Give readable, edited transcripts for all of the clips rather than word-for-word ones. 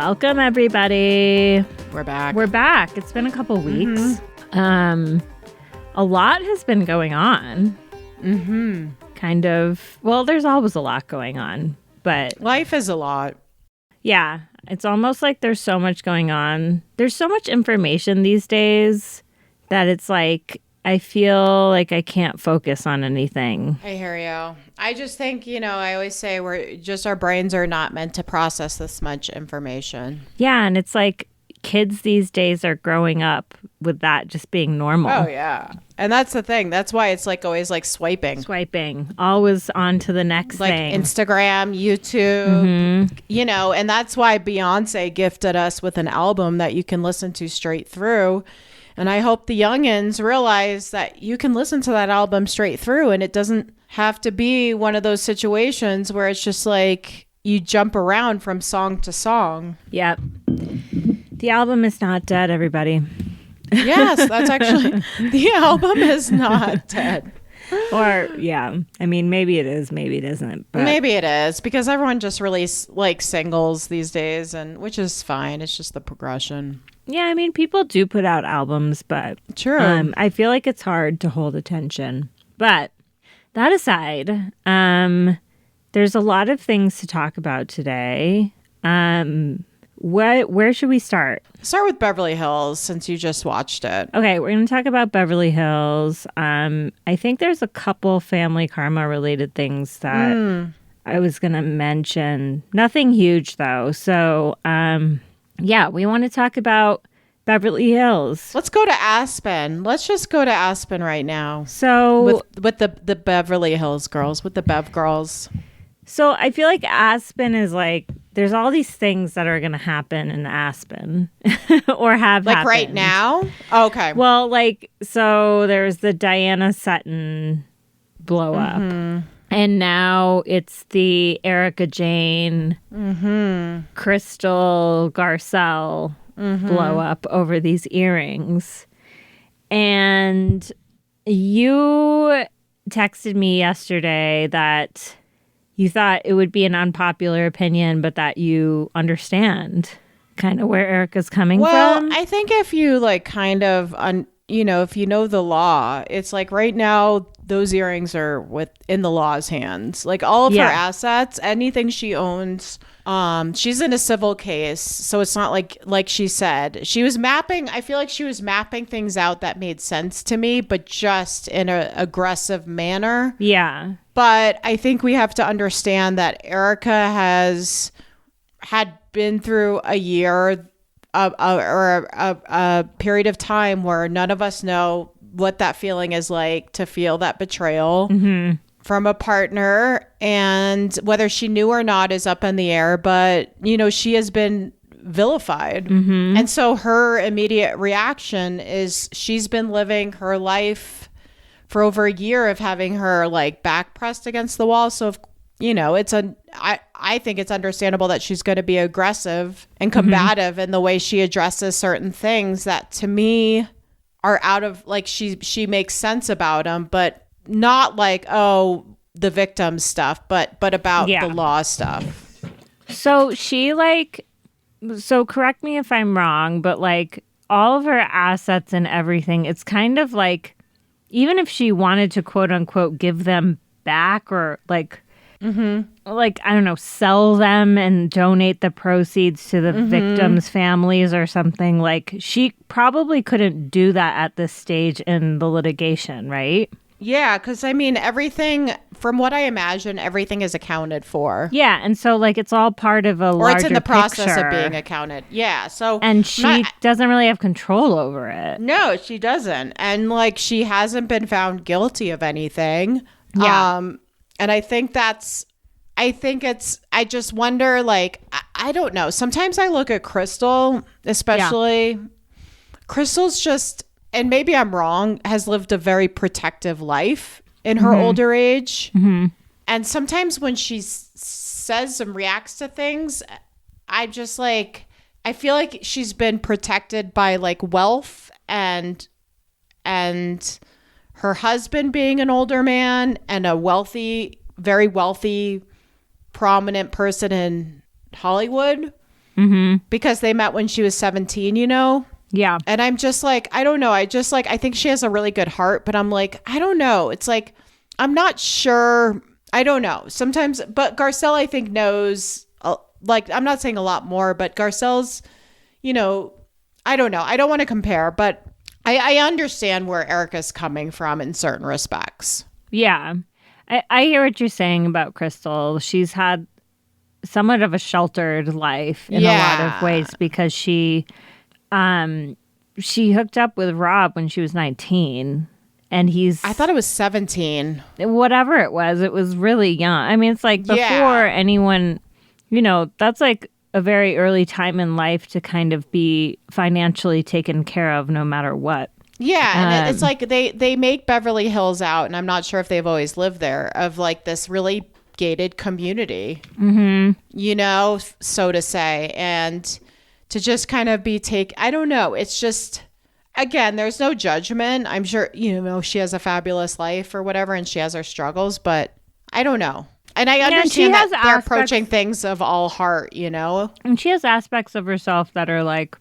Welcome, everybody. We're back. We're back. It's been a couple weeks. A lot has been going on. Kind of. Well, there's always a lot going on, but life is a lot. Yeah. It's almost like there's so much going on. There's so much information these days that it's like, I feel like I can't focus on anything. I hear you. I just think, I always say our brains are not meant to process this much information. Yeah. And it's like kids these days are growing up with that just being normal. Oh, yeah. And that's the thing. That's why it's like always like swiping. Always on to the next thing. Like Instagram, YouTube, and that's why Beyonce gifted us with an album that you can listen to straight through. And I hope the youngins realize that you can listen to that album straight through and it doesn't have to be one of those situations where it's just like you jump around from song to song. Yep. The album is not dead, everybody. Yes, that's actually, the album is not dead. Or, yeah. I mean, maybe it is, maybe it isn't. But maybe it is because everyone just releases like singles these days, and which is fine. It's just the progression. Yeah, I mean, people do put out albums, but true. I feel like it's hard to hold attention. But that aside, there's a lot of things to talk about today. Where should we start? Start with Beverly Hills since you just watched it. Okay, we're going to talk about Beverly Hills. I think there's a couple family karma related things that I was going to mention. Nothing huge though. So, yeah, we want to talk about Beverly Hills. Let's go to Aspen. Let's just go to Aspen right now. So with the Beverly Hills girls, with the Bev girls. So I feel like Aspen is like, there's all these things that are going to happen in Aspen or have like happened. right now? Oh, okay. Well, like, so there's the Diana Sutton blow up. And now it's the Erika Jane, Crystal Garcelle blow up over these earrings. And you texted me yesterday that you thought it would be an unpopular opinion, but that you understand kind of where Erika's coming from. Well, I think if you like kind of, if you know the law, it's like right now those earrings are in the law's hands. Like all of her assets, anything she owns, she's in a civil case. So it's not like she said. She was mapping, I feel like she was mapping things out that made sense to me, but just in an aggressive manner. Yeah. But I think we have to understand that Erika had been through a year or a period of time where none of us know what that feeling is like to feel that betrayal from a partner, and whether she knew or not is up in the air, but she has been vilified. And so her immediate reaction is she's been living her life for over a year of having her like back pressed against the wall. So I think it's understandable that she's going to be aggressive and combative in the way she addresses certain things that to me are out of like she makes sense about them, but not like the victim stuff, but about the law stuff. So so correct me if I'm wrong, but like all of her assets and everything, it's kind of like even if she wanted to quote unquote give them back or like like, I don't know, sell them and donate the proceeds to the victims' families or something, like she probably couldn't do that at this stage in the litigation, right? Yeah, because I mean, everything, from what I imagine, everything is accounted for. Yeah, and so like it's all part of a larger picture. Or it's in the process of being accounted. Yeah, so. And she doesn't really have control over it. No, she doesn't. And like she hasn't been found guilty of anything. Yeah. And I think I just wonder, like, I don't know. Sometimes I look at Crystal, especially. Yeah. Crystal's just, and maybe I'm wrong, has lived a very protective life in her older age. And sometimes when she says and reacts to things, I just like, I feel like she's been protected by like wealth and her husband being an older man and a wealthy, very wealthy, prominent person in Hollywood. because they met when she was 17, Yeah. And I'm just like, I don't know. I think she has a really good heart, but I'm like, I don't know. It's like, I'm not sure. I don't know. Sometimes, but Garcelle, I think, knows, I'm not saying a lot more, but Garcelle's, I don't know. I don't want to compare, but I understand where Erika's coming from in certain respects. Yeah. I hear what you're saying about Crystal. She's had somewhat of a sheltered life in a lot of ways because she hooked up with Rob when she was 19 and I thought it was 17. Whatever it was really young. I mean, it's like before anyone, that's like a very early time in life to kind of be financially taken care of no matter what. Yeah, and it's like they make Beverly Hills out, and I'm not sure if they've always lived there, of like this really gated community, so to say, and to just kind of I don't know. It's just, again, there's no judgment. I'm sure, she has a fabulous life or whatever, and she has her struggles, but I don't know. And I understand that they're approaching things of all heart, And she has aspects of herself that are like,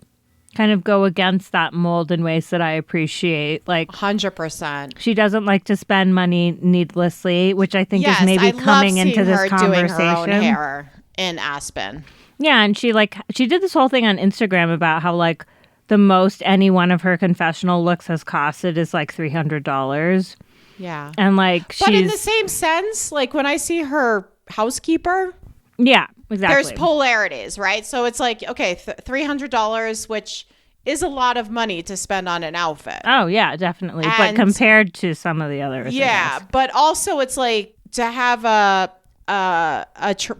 kind of go against that mold in ways that I appreciate. Like 100%. She doesn't like to spend money needlessly, which I think is maybe coming into this conversation. Doing her own hair in Aspen. Yeah, and she did this whole thing on Instagram about how like the most any one of her confessional looks has costed is like $300. Yeah. And like But in the same sense, like when I see her housekeeper, yeah, exactly. There's polarities, right? So it's like, okay, $300, which is a lot of money to spend on an outfit. Oh, yeah, definitely. But compared to some of the others. Yeah, but also it's like to have a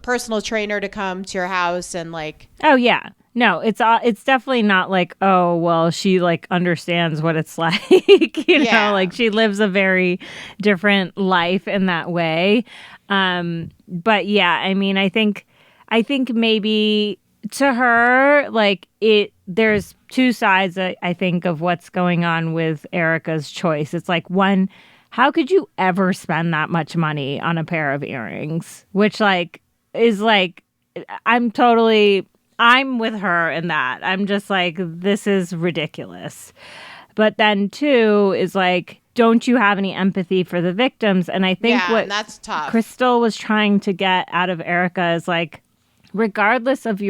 personal trainer to come to your house and like. Oh, yeah. No, it's definitely not like, oh, well, she like understands what it's like, like she lives a very different life in that way. But yeah, I mean, I think maybe to her, like there's two sides, I think, of what's going on with Erika's choice. It's like, one, how could you ever spend that much money on a pair of earrings? Which like is like, I'm with her in that. I'm just like, this is ridiculous. But then two is like, don't you have any empathy for the victims? And I think what that's tough. Crystal was trying to get out of Erika is like, regardless of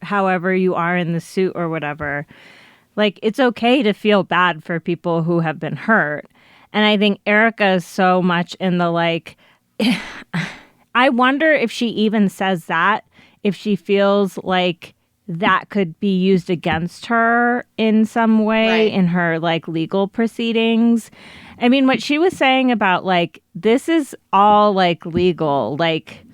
however you are in the suit or whatever, like it's okay to feel bad for people who have been hurt. And I think Erika is so much in the like, I wonder if she even says that, if she feels like that could be used against her in some way in her like legal proceedings. I mean, what she was saying about like, this is all like legal. Like,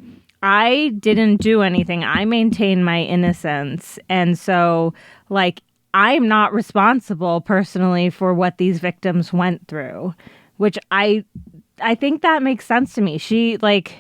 I didn't do anything. I maintain my innocence. And so like, I'm not responsible personally for what these victims went through, which I think that makes sense to me. She like,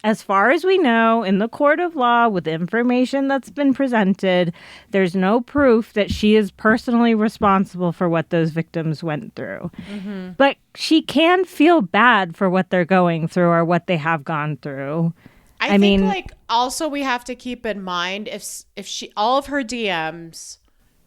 as far as we know, in the court of law, with information that's been presented, there's no proof that she is personally responsible for what those victims went through. Mm-hmm. But she can feel bad for what they're going through or what they have gone through. I mean, like, also we have to keep in mind if she, all of her DMs,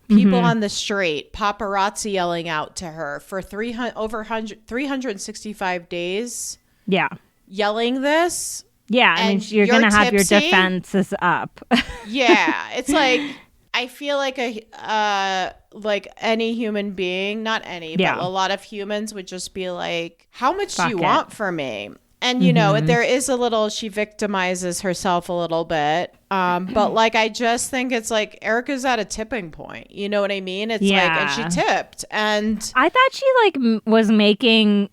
people on the street, paparazzi yelling out to her for 365 days. Yeah. Yelling this. Yeah, I mean, you're going to have your defenses up. Yeah, it's like, I feel like like any human being, not any, but a lot of humans would just be like, how much do you want from me? And, there is a little, she victimizes herself a little bit. But like, I just think it's like, Erika's at a tipping point. You know what I mean? It's like, and she tipped. And I thought she like was making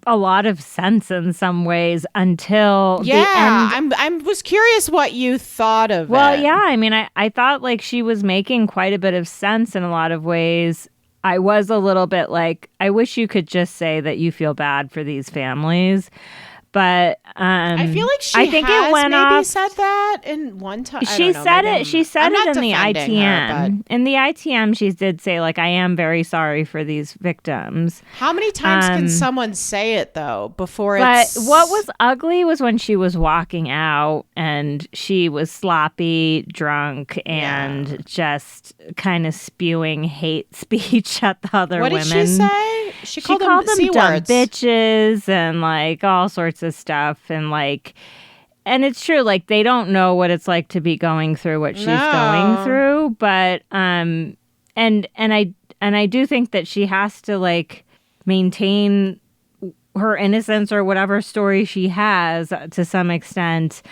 a lot of sense in some ways until the end. I was curious what you thought of it. Well, yeah, I mean, I thought like she was making quite a bit of sense in a lot of ways. I was a little bit like, I wish you could just say that you feel bad for these families. But I feel like she I think has it went maybe off. said that in one time. She said it. She said it in the ITM. In the ITM, she did say, like, I am very sorry for these victims. How many times can someone say it though before but it's? What was ugly was when she was walking out and she was sloppy, drunk, and just kind of spewing hate speech at the other women. What did she say? She called them dumb bitches and like all sorts of stuff, and like, and it's true, like they don't know what it's like to be going through what she's going through, but and I do think that she has to like maintain her innocence or whatever story she has to some extent,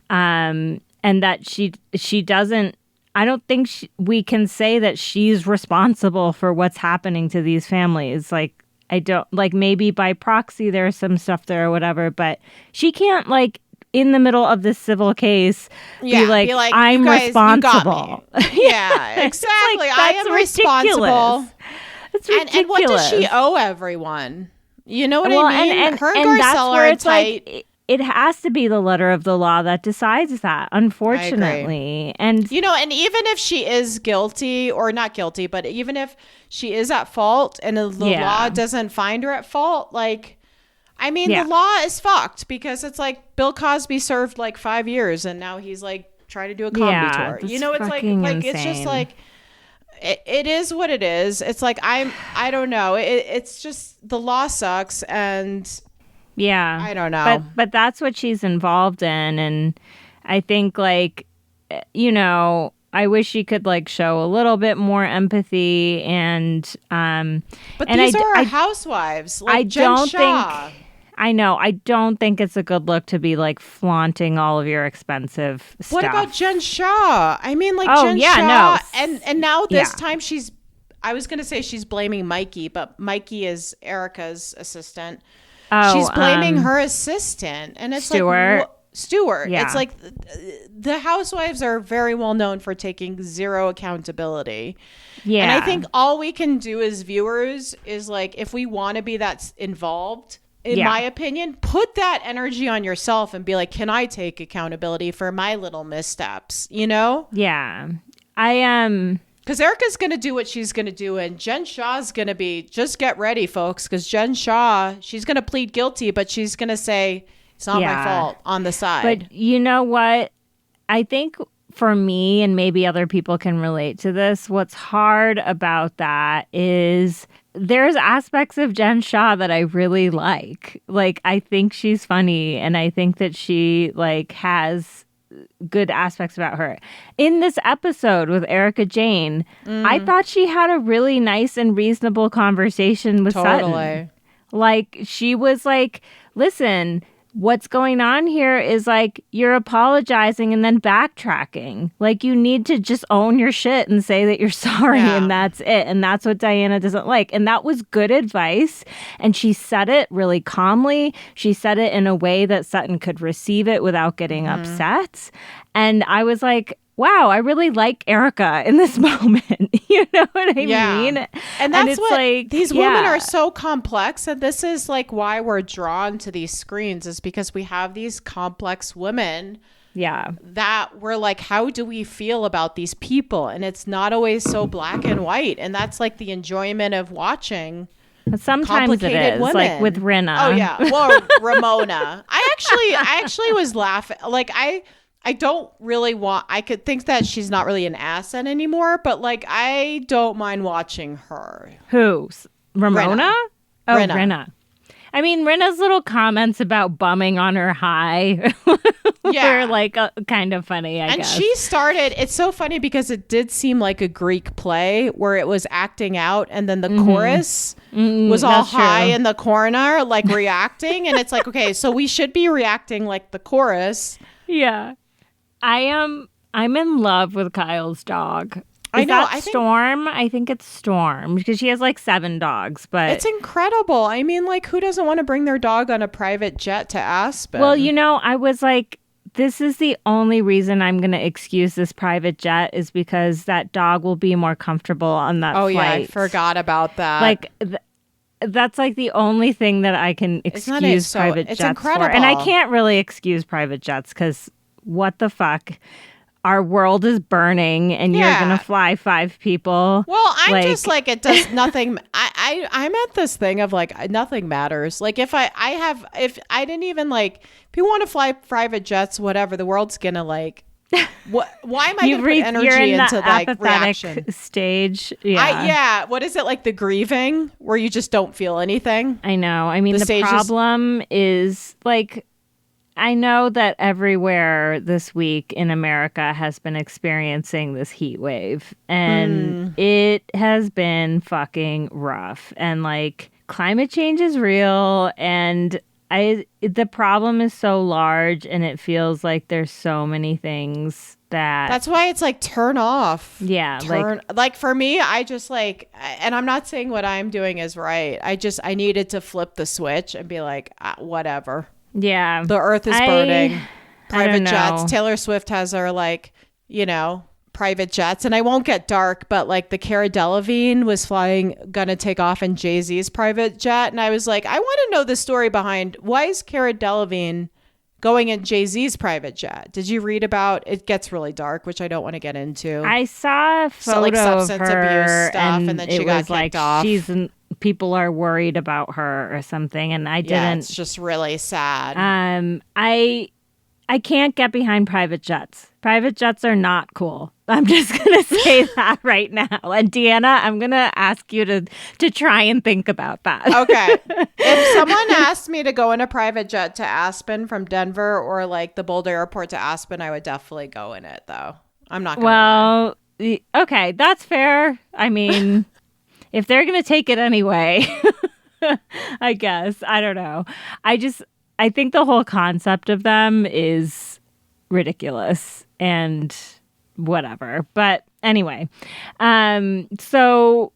and that she doesn't. I don't think we can say that she's responsible for what's happening to these families. Like, I don't, like, maybe by proxy there's some stuff there or whatever, but she can't, like, in the middle of this civil case be like I'm responsible. Yeah, exactly. Like, I am responsible. It's ridiculous. And what does she owe everyone? You know what I mean? And her and Garcelle are tight. Like, it has to be the letter of the law that decides that, unfortunately. And you know, and even if she is guilty or not guilty, but even if she is at fault and the law doesn't find her at fault, like, I mean, the law is fucked, because it's like Bill Cosby served like 5 years and now he's like trying to do a comedy tour. You know, it's like insane. It's just like it is what it is. It's like I don't know. It's just the law sucks, and I don't know. But that's what she's involved in, and I think, like, you know, I wish she could like show a little bit more empathy, and but these are housewives. Like Jen Shaw. I know. I don't think it's a good look to be like flaunting all of your expensive stuff. What about Jen Shaw? I mean, like, Jen Shaw, and now this time I was gonna say she's blaming Mikey, but Mikey is Erika's assistant. She's blaming her assistant, and it's Stuart. like Stuart. Yeah. It's like the housewives are very well known for taking zero accountability. Yeah, and I think all we can do as viewers is, like, if we want to be that involved, in my opinion, put that energy on yourself and be like, can I take accountability for my little missteps? You know? Yeah, I because Erika's going to do what she's going to do, and Jen Shaw's going to be, just get ready, folks, because Jen Shaw, she's going to plead guilty, but she's going to say, it's not my fault on the side. But you know what? I think for me, and maybe other people can relate to this, what's hard about that is there's aspects of Jen Shaw that I really like. Like, I think she's funny, and I think that she, like, has good aspects about her. In this episode with Erika Jane, I thought she had a really nice and reasonable conversation with Sutton. Like, she was like, listen, what's going on here is, like, you're apologizing and then backtracking. Like, you need to just own your shit and say that you're sorry, and that's it. And that's what Deana doesn't like. And that was good advice. And she said it really calmly. She said it in a way that Sutton could receive it without getting upset. And I was like, wow, I really like Erika in this moment. You know what I mean? And that's what, like, these women are so complex. And this is like why we're drawn to these screens, is because we have these complex women. That we're like, how do we feel about these people? And it's not always so black and white. And that's like the enjoyment of watching. Sometimes it is, women. Like with Rinna. Oh yeah, well, Ramona. I actually was laughing. Like, I don't really want, I could think that she's not really an asset anymore, but like, I don't mind watching her. Who? Ramona? Rinna. Oh, Rinna. I mean, Rinna's little comments about bumming on her high were like kind of funny, I guess. And she started, it's so funny because it did seem like a Greek play where it was acting out, and then the chorus was all high in the corner, like reacting. And it's like, okay, so we should be reacting like the chorus. Yeah. I'm in love with Kyle's dog. I know. Storm? I think it's Storm, because she has like 7 dogs. But it's incredible. I mean, like, who doesn't want to bring their dog on a private jet to Aspen? Well, you know, I was like, this is the only reason I'm going to excuse this private jet, is because that dog will be more comfortable on that flight. Oh, yeah. I forgot about that. Like, that's like the only thing that I can excuse private jets incredible. for. And I can't really excuse private jets because what the fuck? Our world is burning and you're going to fly 5 people. Well, I'm just like, it does nothing. I'm at this thing of like, nothing matters. Like if I didn't even like, if you want to fly private jets, whatever, the world's going to like, why am I going to put energy into like reaction stage? Yeah. What is it, like the grieving where you just don't feel anything? I know. I mean, the problem is like, I know that everywhere this week in America has been experiencing this heat wave, and it has been fucking rough. And like, climate change is real, and the problem is so large, and it feels like there's so many things that's why it's like turn off. Yeah. Like for me, I just like, and I'm not saying what I'm doing is right. I needed to flip the switch and be like, whatever. Yeah. The earth is burning. Private jets. Taylor Swift has her like, private jets. And I won't get dark, but like the Cara Delevingne was gonna take off in Jay-Z's private jet. And I was like, I want to know the story behind why is Cara Delevingne going in Jay-Z's private jet? Did you read about it? Gets really dark, which I don't want to get into. I saw a photo like substance of her abuse stuff, and then she got kicked off. People are worried about her or something, and I didn't. Yeah, it's just really sad. I can't get behind private jets. Private jets are not cool. I'm just gonna say that right now. And Deanna, I'm gonna ask you to try and think about that. Okay. If someone asked me to go in a private jet to Aspen from Denver or like the Boulder Airport to Aspen, I would definitely go in it, though. I'm not gonna lie. Okay, that's fair. I mean, if they're gonna take it anyway, I guess. I don't know. I think the whole concept of them is ridiculous and whatever. But anyway, so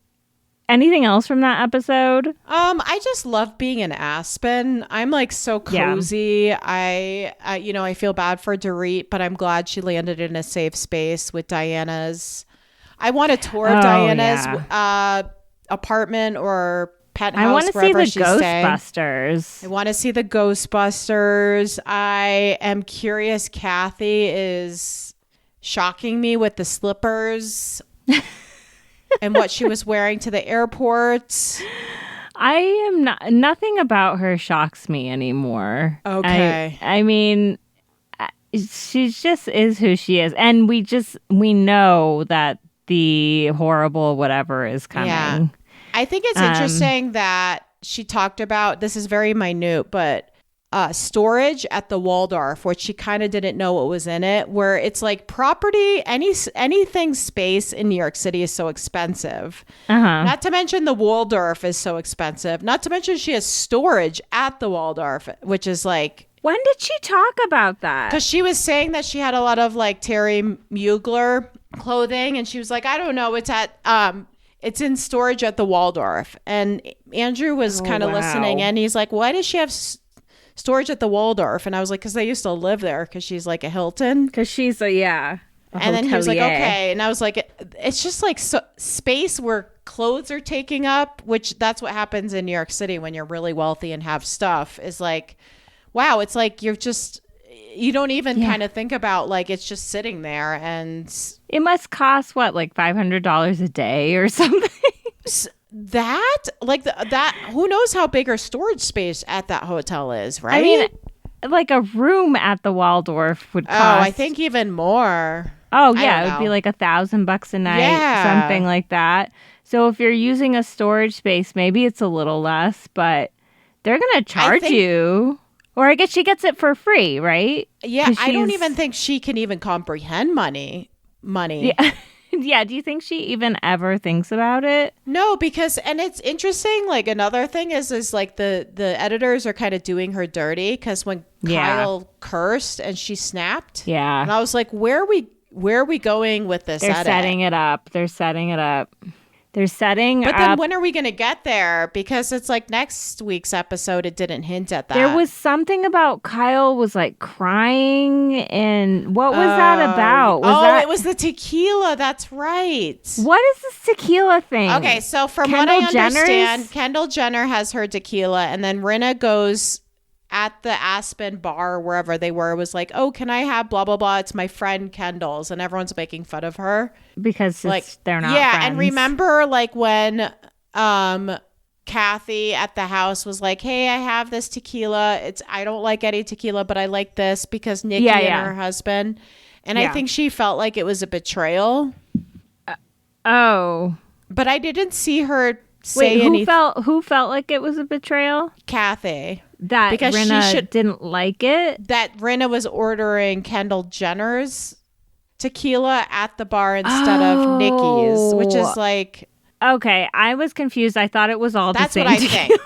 anything else from that episode? I just love being in Aspen. I'm like so cozy. Yeah. I feel bad for Dorit, but I'm glad she landed in a safe space with Diana's. I want a tour of Diana's apartment or penthouse. I want to see the Ghostbusters. I want to see the Ghostbusters. I am curious. Kathy is shocking me with the slippers and what she was wearing to the airport. I am not. Nothing about her shocks me anymore. Okay. I mean, she just is who she is, and we know that the horrible whatever is coming. Yeah. I think it's interesting that she talked about, this is very minute, but storage at the Waldorf, which she kind of didn't know what was in it, where it's like property, anything space in New York City is so expensive. Not to mention the Waldorf is so expensive. Not to mention she has storage at the Waldorf, which is like... When did she talk about that? Because she was saying that she had a lot of like Terry Mugler clothing, and she was like, I don't know, it's in storage at the Waldorf. And Andrew was kind of listening, and he's like, why does she have storage at the Waldorf? And I was like, because they used to live there, because she's like a Hilton. Because she's and then he was like, okay. And I was like, it's just like space where clothes are taking up, which that's what happens in New York City when you're really wealthy and have stuff, is like, wow, it's like you don't even kind of think about like it's just sitting there, and it must cost what, like $500 a day or something. That who knows how big her storage space at that hotel is, right? I mean, like a room at the Waldorf would cost. Oh, I think even more. Oh yeah, it would be like $1,000 a night, something like that. So if you're using a storage space, maybe it's a little less, but they're gonna charge you. Or I guess she gets it for free, right? Yeah, I don't even think she can even comprehend money. Yeah. Yeah, do you think she even ever thinks about it? No, because, and it's interesting, like another thing is like the editors are kind of doing her dirty, because when Kyle cursed and she snapped. Yeah. And I was like, where are we going with this? They're setting it up. They're setting But up. then when are we going to get there? Because it's like next week's episode, it didn't hint at that. There was something about Kyle was like crying, and what was that about? It was the tequila. That's right. What is this tequila thing? Okay, so from Kendall what I understand, Jenner's? Kendall Jenner has her tequila, and then Rinna goes at the Aspen bar, wherever they were, was like, oh, can I have blah, blah, blah? It's my friend Kendall's, and everyone's making fun of her. Because they're not friends. And remember like when Kathy at the house was like, hey, I have this tequila. I don't like any tequila, but I like this because Nikki and her husband. And I think she felt like it was a betrayal. Oh. But I didn't see her say anything. Who felt like it was a betrayal? Kathy. That because Rinna didn't like it? That Rinna was ordering Kendall Jenner's tequila at the bar instead of Nikki's, which is like... Okay, I was confused. I thought it was all the same tequila. That's what I think.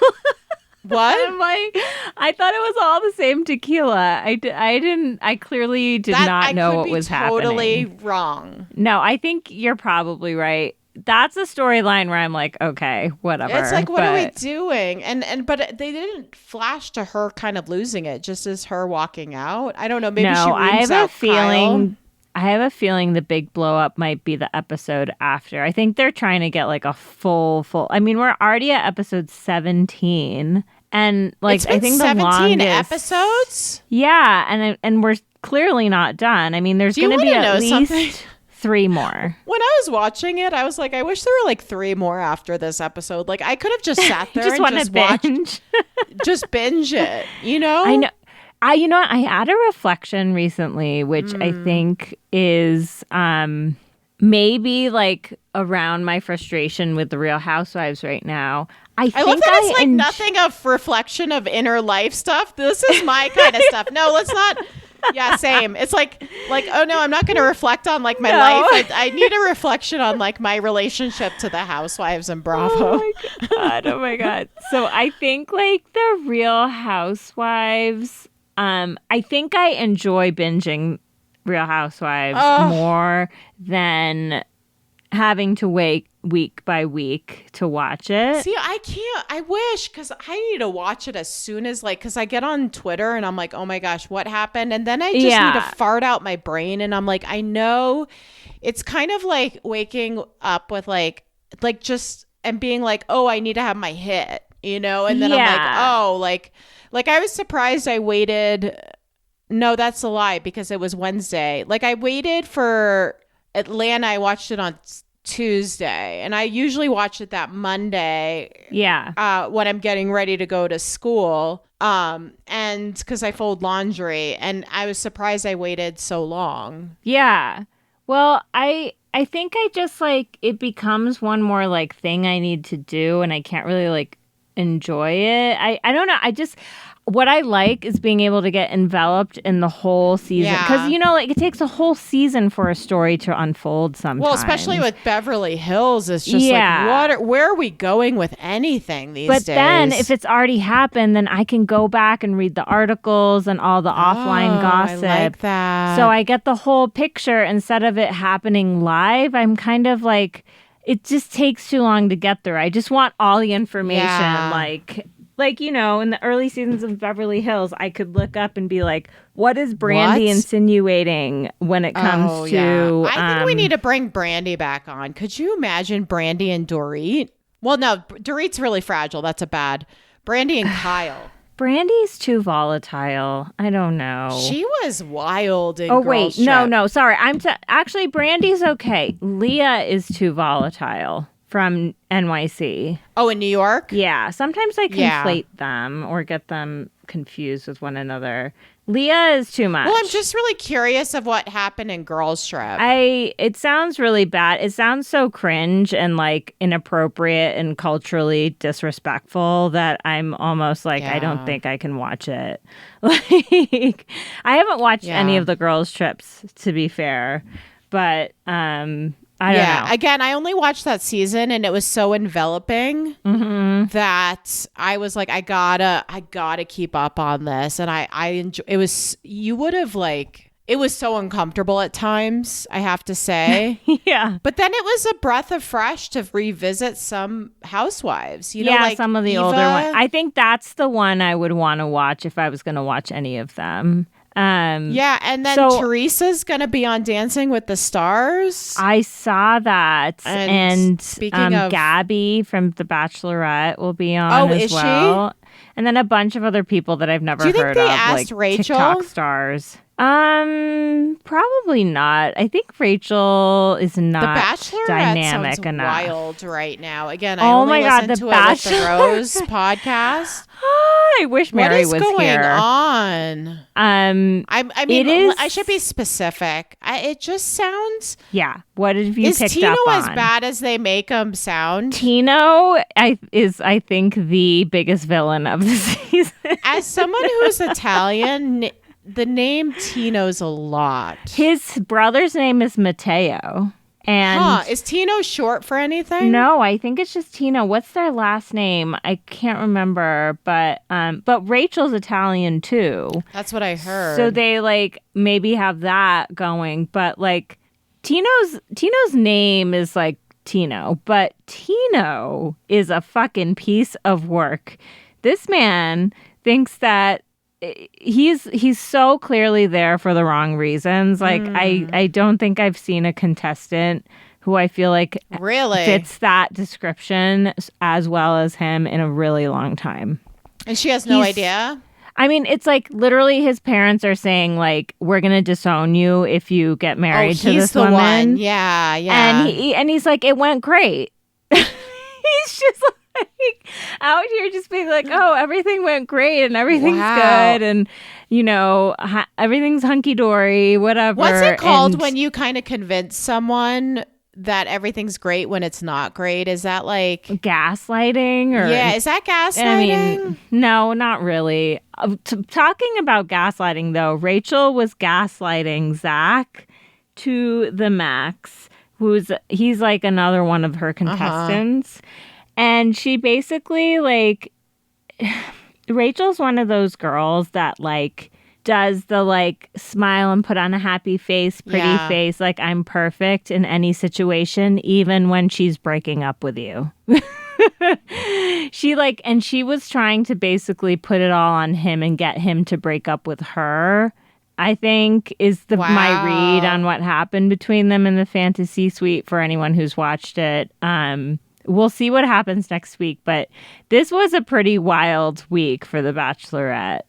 What? I'm like, I thought it was all the same tequila. I clearly did not know what was happening. Totally wrong. No, I think you're probably right. That's a storyline where I'm like, okay, whatever. It's like, what are we doing? But they didn't flash to her kind of losing it, just as her walking out. I don't know. Maybe she reams out Kyle. I have a feeling the big blow up might be the episode after. I think they're trying to get like a full. I mean, we're already at episode 17, and like it's been I think 17 the episodes. Yeah, and we're clearly not done. I mean, there's going to be at least 3 more. When I was watching it, I was like, I wish there were like 3 more after this episode. Like I could have just sat there and just watched, just binge it. You know? I know. I had a reflection recently, which I think is maybe like around my frustration with the Real Housewives right now. I love that it's like nothing of reflection of inner life stuff. This is my kind of stuff. No, let's not. Yeah, same. It's like, oh no, I'm not going to reflect on like my life. I need a reflection on like my relationship to the Housewives and Bravo. Oh my God. So I think like the Real Housewives, I think I enjoy binging Real Housewives more than having to wait week by week to watch it. See, I can't. I wish, because I need to watch it as soon as because I get on Twitter and I'm like, oh my gosh, what happened? And then I just need to fart out my brain. And I'm like, I know it's kind of like waking up with like just and being like, oh, I need to have my hit, you know? And then I'm like, oh, like I was surprised I waited. No, that's a lie, because it was Wednesday. Like I waited for Atlanta. I watched it on Tuesday, and I usually watch it that Monday. Yeah. When I'm getting ready to go to school. And because I fold laundry, and I was surprised I waited so long. Yeah. Well, I think I just like it becomes one more like thing I need to do, and I can't really like enjoy it. I don't know. What I like is being able to get enveloped in the whole season. Because, you know, like it takes a whole season for a story to unfold sometimes. Well, especially with Beverly Hills. It's just like, where are we going with anything these days? But then if it's already happened, then I can go back and read the articles and all the offline gossip. I like that. So I get the whole picture instead of it happening live. I'm kind of like, it just takes too long to get there. I just want all the information, Like, you know, in the early seasons of Beverly Hills, I could look up and be like, what is Brandy insinuating when it comes to... I think we need to bring Brandy back on. Could you imagine Brandy and Dorit? Well, no, Dorit's really fragile. That's a bad... Brandy and Kyle. Brandy's too volatile. I don't know. She was wild in Girls Trip. No. Sorry. Actually, Brandy's okay. Leah is too volatile. From NYC. Oh, in New York? Yeah. Sometimes I conflate them or get them confused with one another. Leah is too much. Well, I'm just really curious of what happened in Girls Trip. It sounds really bad. It sounds so cringe and like inappropriate and culturally disrespectful that I'm almost like, I don't think I can watch it. Like, I haven't watched any of the Girls Trips, to be fair, but I don't know. Again, I only watched that season, and it was so enveloping that I was like, I gotta keep up on this. And I enjoy. It was, you would have like, it was so uncomfortable at times, I have to say. Yeah. But then it was a breath of fresh to revisit some housewives. You know, Yeah, like some of the Eva. older ones. I think that's the one I would want to watch if I was going to watch any of them. Yeah, and then Teresa's going to be on Dancing with the Stars. I saw that. And speaking of Gabby from The Bachelorette will be on as well. And then a bunch of other people that I've never heard of. Do you think they asked Rachel? TikTok stars. Probably not. I think Rachel is not The Bachelorette dynamic sounds enough. wild right now. Again, I only listen to it with the Rose podcast. I wish Mary was here. What is going on? I mean, I should be specific. It just sounds. Yeah. What have you picked Tino up on? as bad as they make him sound? Tino is, I think, the biggest villain of the season. As someone who's Italian, the name Tino's a lot. His brother's name is Matteo. And is Tino short for anything? No, I think it's just Tino. What's their last name? I can't remember, but Rachel's Italian too. That's what I heard. So they like maybe have that going, but like Tino's name is like Tino, but Tino is a fucking piece of work. This man thinks that he's so clearly there for the wrong reasons. Like I don't think I've seen a contestant who I feel like really fits that description as well as him in a really long time. And she has no idea. I mean, it's like literally his parents are saying like, we're going to disown you if you get married to this woman. One. Yeah. And he's like, it went great. He's just like out here just being like, oh, everything went great and everything's good and you know everything's hunky-dory, whatever. What's it called when you kind of convince someone that everything's great when it's not great? Is that like gaslighting? Or is that gaslighting? I mean, no, not really. Talking about gaslighting though, Rachel was gaslighting Zach to the max. He's like another one of her contestants. And she basically, like, Rachel's one of those girls that, like, does the, like, smile and put on a happy face, pretty face, like, I'm perfect in any situation, even when she's breaking up with you. She was trying to basically put it all on him and get him to break up with her, I think, is my read on what happened between them in the fantasy suite for anyone who's watched it. We'll see what happens next week, but this was a pretty wild week for The Bachelorette.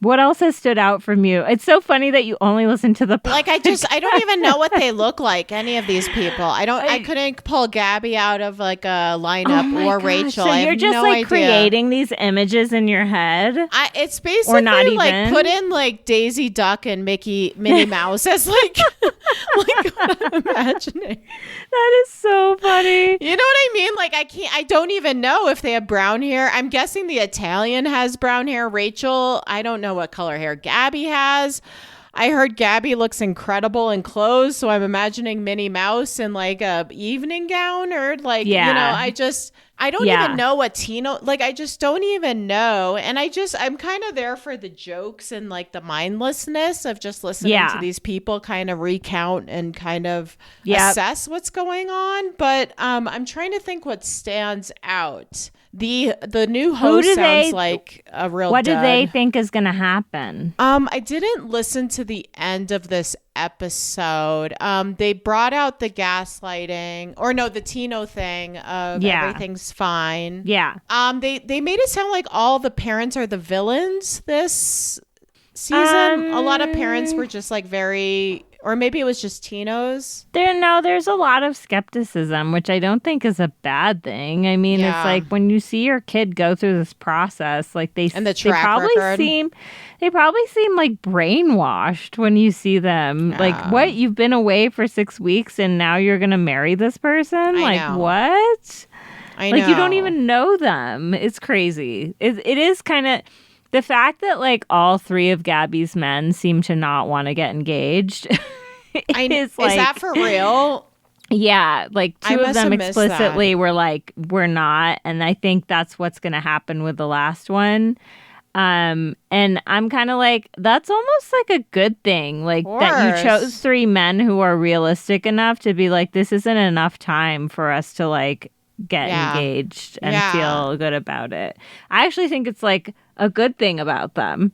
What else has stood out from you? It's so funny that you only listen to the podcast. Like I don't even know what they look like, any of these people. I couldn't pull Gabby out of like a lineup or gosh. Rachel. So you're just like creating these images in your head. It's basically like put in like Daisy Duck and Minnie Mouse as like like what I'm imagining. That is so funny. You know what I mean? Like I don't even know if they have brown hair. I'm guessing the Italian has brown hair. Rachel, I don't know what color hair Gabby has. I heard Gabby looks incredible in clothes, so I'm imagining Minnie Mouse in like a evening gown or like you know, I don't even know what Tino, like I just don't even know. And I'm kind of there for the jokes and like the mindlessness of just listening to these people kind of recount and kind of assess what's going on. But I'm trying to think what stands out. The new host sounds like a real What dud. do they think is going to happen? I didn't listen to the end of this episode. They brought out the gaslighting, or no, the Tino thing of everything's fine. Yeah. They made it sound like all the parents are the villains this season. A lot of parents were just like very, or maybe it was just Tino's. There's a lot of skepticism, which I don't think is a bad thing. I mean, it's like when you see your kid go through this process, like they probably seem like brainwashed when you see them. Like, what? You've been away for 6 weeks and now you're gonna marry this person? What? I know. Like, you don't even know them. It's crazy. It is kind of. The fact that, like, all three of Gabby's men seem to not want to get engaged is that for real? Yeah, like, two of them explicitly were like, we're not. And I think that's what's going to happen with the last one. And I'm kind of like, that's almost like a good thing. Like that you chose 3 men who are realistic enough to be like, this isn't enough time for us to like get engaged and feel good about it. I actually think it's like a good thing about them.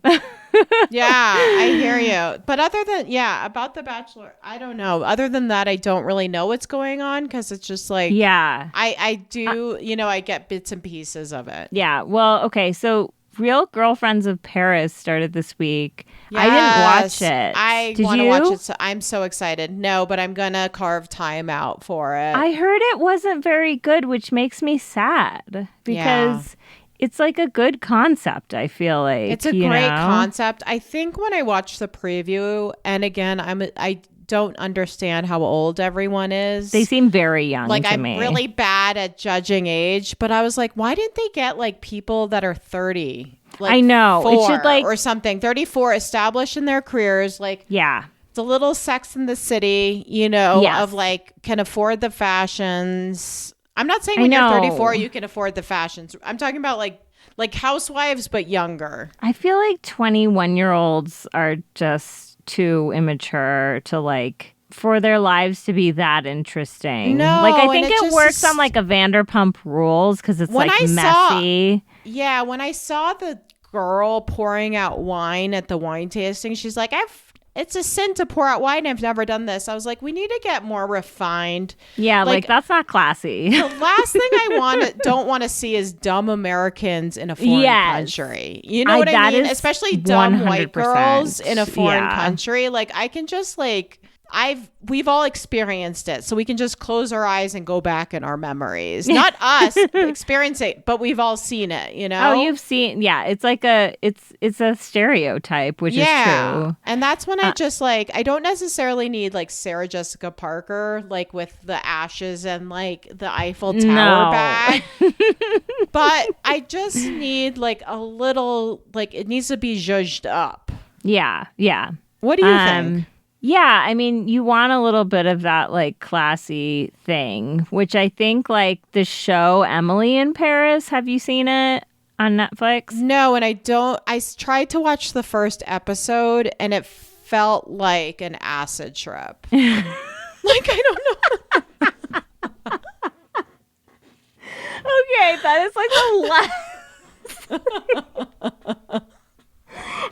Yeah, I hear you. But other than, about The Bachelor, I don't know. Other than that, I don't really know what's going on because it's just like, I do, I get bits and pieces of it. Yeah. Well, okay. So Real Girlfriends of Paris started this week. Yes, I didn't watch it. I want to watch it. So I'm so excited. No, but I'm going to carve time out for it. I heard it wasn't very good, which makes me sad because it's like a good concept, I feel like. It's a great concept. I think when I watched the preview, and again, I don't understand how old everyone is. They seem very young to I'm me. really bad at judging age, but I was like, why didn't they get like people that are 30? Like I know. 4 it should like or something. 34, established in their careers. Like, it's a little Sex in the City, of like can afford the fashions. I'm not saying when you're 34 you can afford the fashions. I'm talking about like housewives but younger. I feel like 21-year-olds are just too immature to like for their lives to be that interesting. No, like I think it works on like a Vanderpump Rules because it's like messy. When I saw the girl pouring out wine at the wine tasting, she's like, it's a sin to pour out wine. I've never done this. I was like, we need to get more refined. Yeah, like that's not classy. The last thing I don't want to see is dumb Americans in a foreign country. You know what I mean? Especially dumb white girls in a foreign country. Like I can just like we've all experienced it, so we can just close our eyes and go back in our memories. Not us experience it, but we've all seen it, Oh, you've seen, it's like it's a stereotype, which is true. And that's when I just like, I don't necessarily need like Sarah Jessica Parker, like with the ashes and like the Eiffel Tower bag. But I just need like a little, like it needs to be zhuzhed up. Yeah. What do you think? Yeah, I mean, you want a little bit of that like classy thing, which I think like the show Emily in Paris. Have you seen it on Netflix? No, and I don't. I tried to watch the first episode and it felt like an acid trip. Like, I don't know. Okay, that is like the last.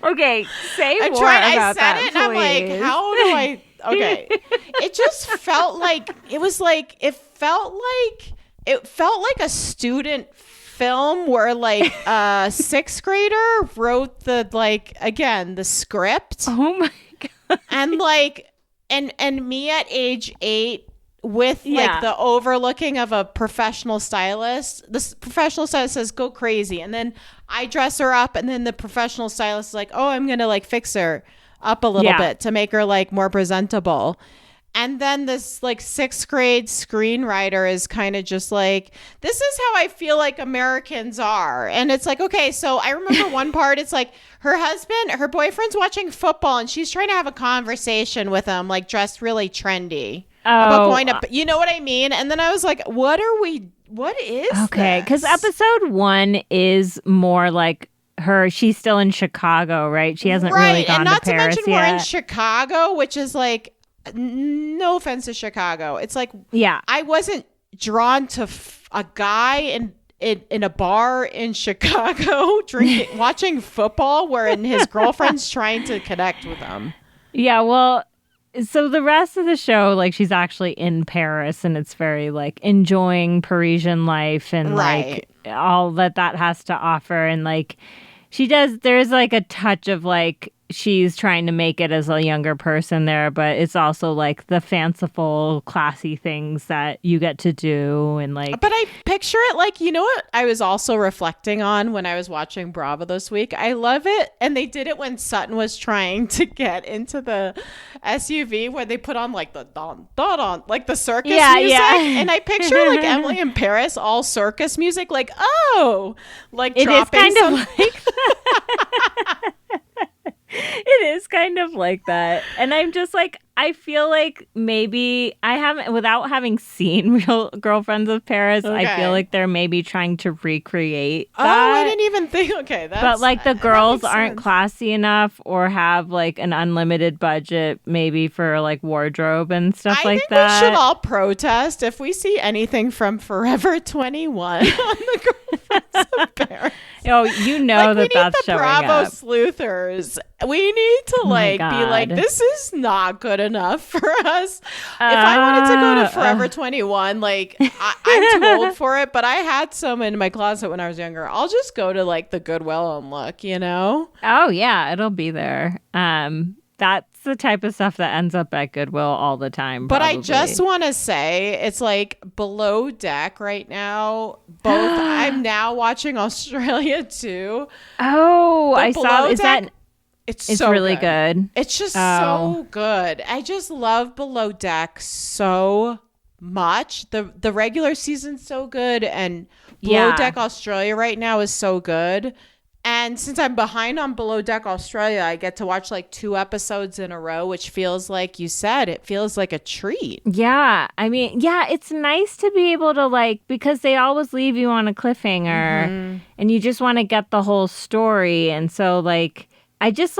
Okay, say more about that, I said it, and I'm like, how do I? Okay, it just felt like it felt like a student film where like a 6th grader wrote the script. Oh my god! And like, and me at age 8 with like the overlooking of a professional stylist. The professional stylist says, go crazy. And then I dress her up. And then the professional stylist is like, oh, I'm going to like fix her up a little bit to make her like more presentable. And then this like 6th grade screenwriter is kind of just like, this is how I feel like Americans are. And it's like, okay, so I remember one part, it's like her boyfriend's watching football and she's trying to have a conversation with him, like dressed really trendy. About going up, you know what I mean? And then I was like, what is okay, because episode 1 is more like she's still in Chicago, right? She hasn't really gone to Paris yet. And not to mention we're in Chicago, which is like, no offense to Chicago. It's like, I wasn't drawn to a guy in a bar in Chicago watching football wherein his girlfriend's trying to connect with him. Yeah, well, so the rest of the show, like she's actually in Paris and it's very like enjoying Parisian life and like all that has to offer. And like there's like a touch of like she's trying to make it as a younger person there, but it's also like the fanciful, classy things that you get to do. And like, but I picture it like, you know what I was also reflecting on when I was watching Bravo this week? I love it. And they did it when Sutton was trying to get into the SUV where they put on like the don, like the circus music. And I picture like Emily in Paris, all circus music, like, like it dropping is kind of like that. It is kind of like that. And I'm just like, I feel like maybe I haven't, without having seen Real Girlfriends of Paris, I feel like they're maybe trying to recreate that. Oh, I didn't even think. Okay, that's, but like the girls aren't sense. classy enough or have like an unlimited budget, maybe for like wardrobe and stuff like that. I think we should all protest if we see anything from Forever 21 on the Girlfriends of Paris. Oh, you know like, that's showing up. We need the Bravo sleuthers. We need to be like, this is not good enough for us. If I wanted to go to Forever 21, like I'm too old for it, but I had some in my closet when I was younger. I'll just go to like the Goodwill and look, you know? Oh yeah, it'll be there. That's the type of stuff that ends up at Goodwill all the time. But probably. I just want to say it's like Below Deck right now. Both I'm now watching Australia too. Oh, I saw. Is Deck, that? It's so really good. It's just so good. I just love Below Deck so much. The regular season's so good, and Below Deck Australia right now is so good. And since I'm behind on Below Deck Australia, I get to watch like 2 episodes in a row, which feels like you said, it feels like a treat. Yeah. I mean, it's nice to be able to like, because they always leave you on a cliffhanger and you just want to get the whole story. And so like, I just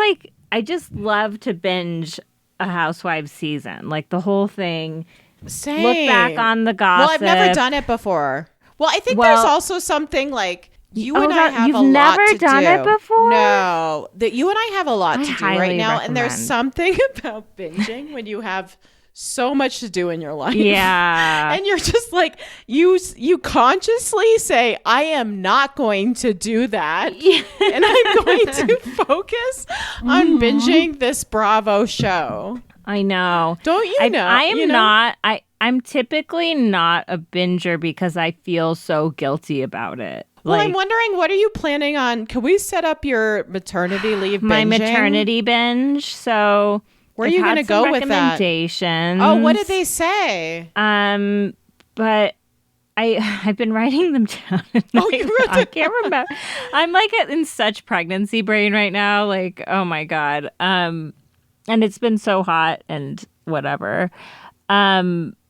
love to binge a Housewives season, like the whole thing. Same. Look back on the gossip. Well, I've never done it before. Well, I think there's also something like, you and I have a lot to do. You've never done it before? No. You and I have a lot to do right now. Recommend. And there's something about binging when you have so much to do in your life. Yeah. And you're just like, you consciously say, I am not going to do that. Yeah. And I'm going to focus on binging this Bravo show. I know. Don't you know? I am not. I'm typically not a binger because I feel so guilty about it. Well, I'm wondering, what are you planning on? Can we set up your maternity leave binging? My maternity binge. So where are you going to go with that? Recommendations. Oh, what did they say? But I've been writing them down. I can't remember. I'm like in such pregnancy brain right now. Like, oh my God. And it's been so hot and whatever.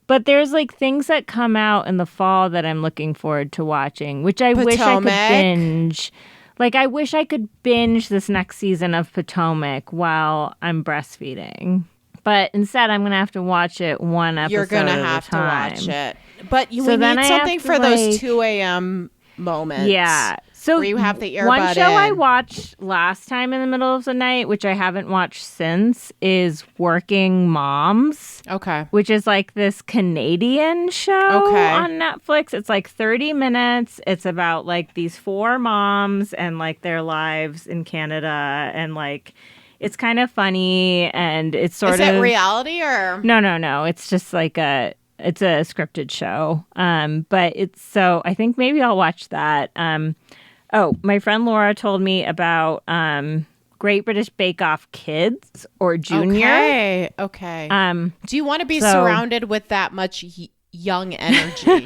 But there's like things that come out in the fall that I'm looking forward to watching, which I wish I could binge. Like, I wish I could binge this next season of Potomac while I'm breastfeeding. But instead, I'm going to have to watch it one episode at a time. You're going to have to watch it. But we need something for those 2 a.m. moments. Yeah. So where you have the earbud one show I watched last time in the middle of the night, which I haven't watched since, is Working Moms. Okay. Which is like this Canadian show on Netflix. It's like 30 minutes. It's about like these 4 moms and like their lives in Canada, and like it's kind of funny, and it's sort of... Is it reality or... No. It's just like it's a scripted show. But it's so... I think maybe I'll watch that. My friend Laura told me about Great British Bake Off Kids or Junior. Okay. Do you want to be surrounded with that much young energy?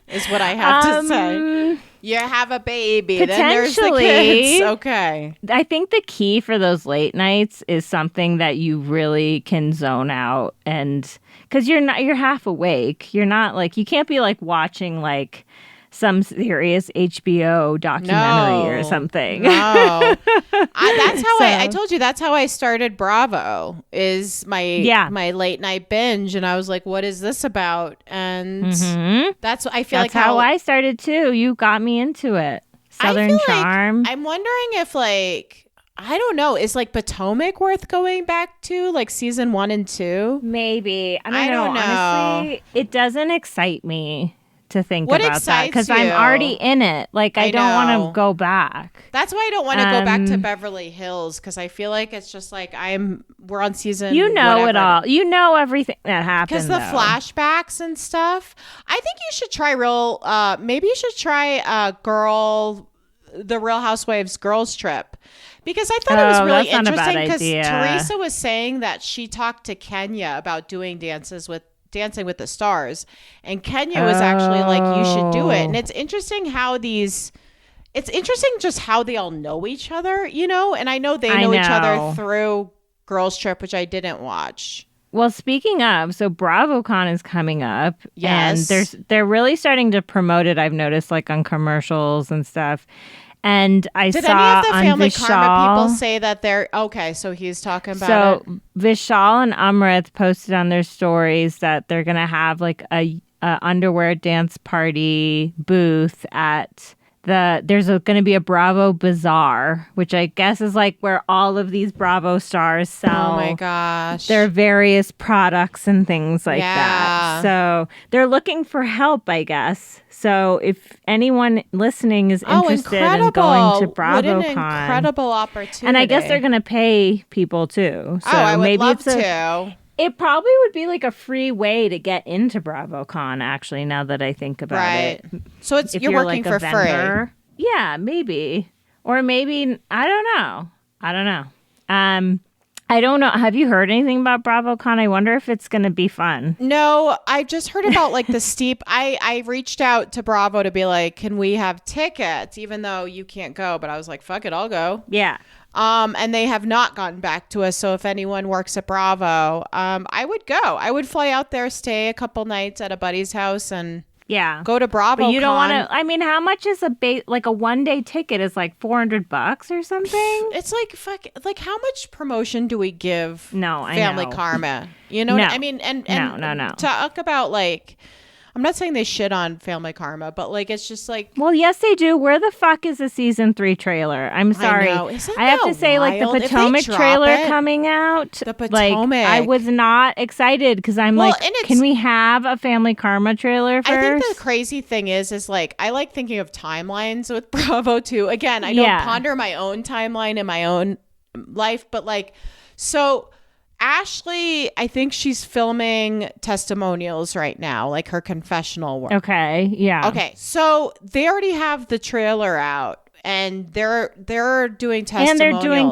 Is what I have to say. You have a baby, then there's the kids. Okay. I think the key for those late nights is something that you really can zone out, and because you're half awake. You're not like, you can't be like watching like some serious HBO documentary or something. No. That's how I told you, that's how I started Bravo, is my late night binge. And I was like, what is this about? And that's how I started too. You got me into it. Southern Charm. I'm wondering if like, I don't know, is like Potomac worth going back to, like season 1 and 2? Maybe. I don't know. Honestly, it doesn't excite me to think about that because I'm already in it. Like, I don't want to go back. That's why I don't want to go back to Beverly Hills, because I feel like it's just like we're on season. You know it all. You know everything that happens. Because the flashbacks and stuff. I think you should try maybe you should try the Real Housewives girls trip. Because I thought it was really interesting, because Teresa was saying that she talked to Kenya about doing Dancing with the Stars, and Kenya was actually like, you should do it. And it's interesting just how they all know each other, you know? And I know they know each other through Girls Trip, which I didn't watch. Well, speaking of, so BravoCon is coming up. Yes. And they're really starting to promote it, I've noticed, like on commercials and stuff. And Did saw any of the on Family Vishal, Karma people say that they're okay? So he's talking about it. so Vishal and Amrit posted on their stories that they're gonna have like a underwear dance party booth at there's going to be a Bravo Bazaar, which I guess is like where all of these Bravo stars sell Oh my gosh. their various products and things like that. Yeah. So they're looking for help, I guess. So if anyone listening is interested in going to BravoCon, what an incredible opportunity. and I guess they're going to pay people too. So I would maybe love it's to. it probably would be like a free way to get into BravoCon, actually, now that I think about it. So If you're working like a for free. vendor. Yeah, maybe. Or maybe, I don't know. I don't know. Have you heard anything about BravoCon? I wonder if it's going to be fun. No, I just heard about like the steep. I reached out to Bravo to be like, can we have tickets? Even though you can't go. But I was like, fuck it, I'll go. Yeah. And they have not gotten back to us. So if anyone works at Bravo, I would go. I would fly out there, stay a couple nights at a buddy's house, and go to Bravo. But you don't want to. I mean, how much is like a 1-day ticket? Is like $400 or something? It's like like how much promotion do we give? No, I Family know. Karma. You know No. what I mean? And No. talk about like. I'm not saying they shit on Family Karma, but like it's just like. Well, yes, they do. Where the fuck is the season 3 trailer? I'm sorry. I know. Isn't I have that to say, like the wild? If they Potomac drop trailer it- coming out. The Like, Potomac. I was not excited because I'm Well, like, and it's- can we have a Family Karma trailer first? I think the crazy thing is like I like thinking of timelines with Bravo too. Again, I don't ponder my own timeline in my own life, but like so. Ashley, I think she's filming testimonials right now, like her confessional work. Okay, yeah. Okay, so they already have the trailer out, and they're doing testimonials, And they're doing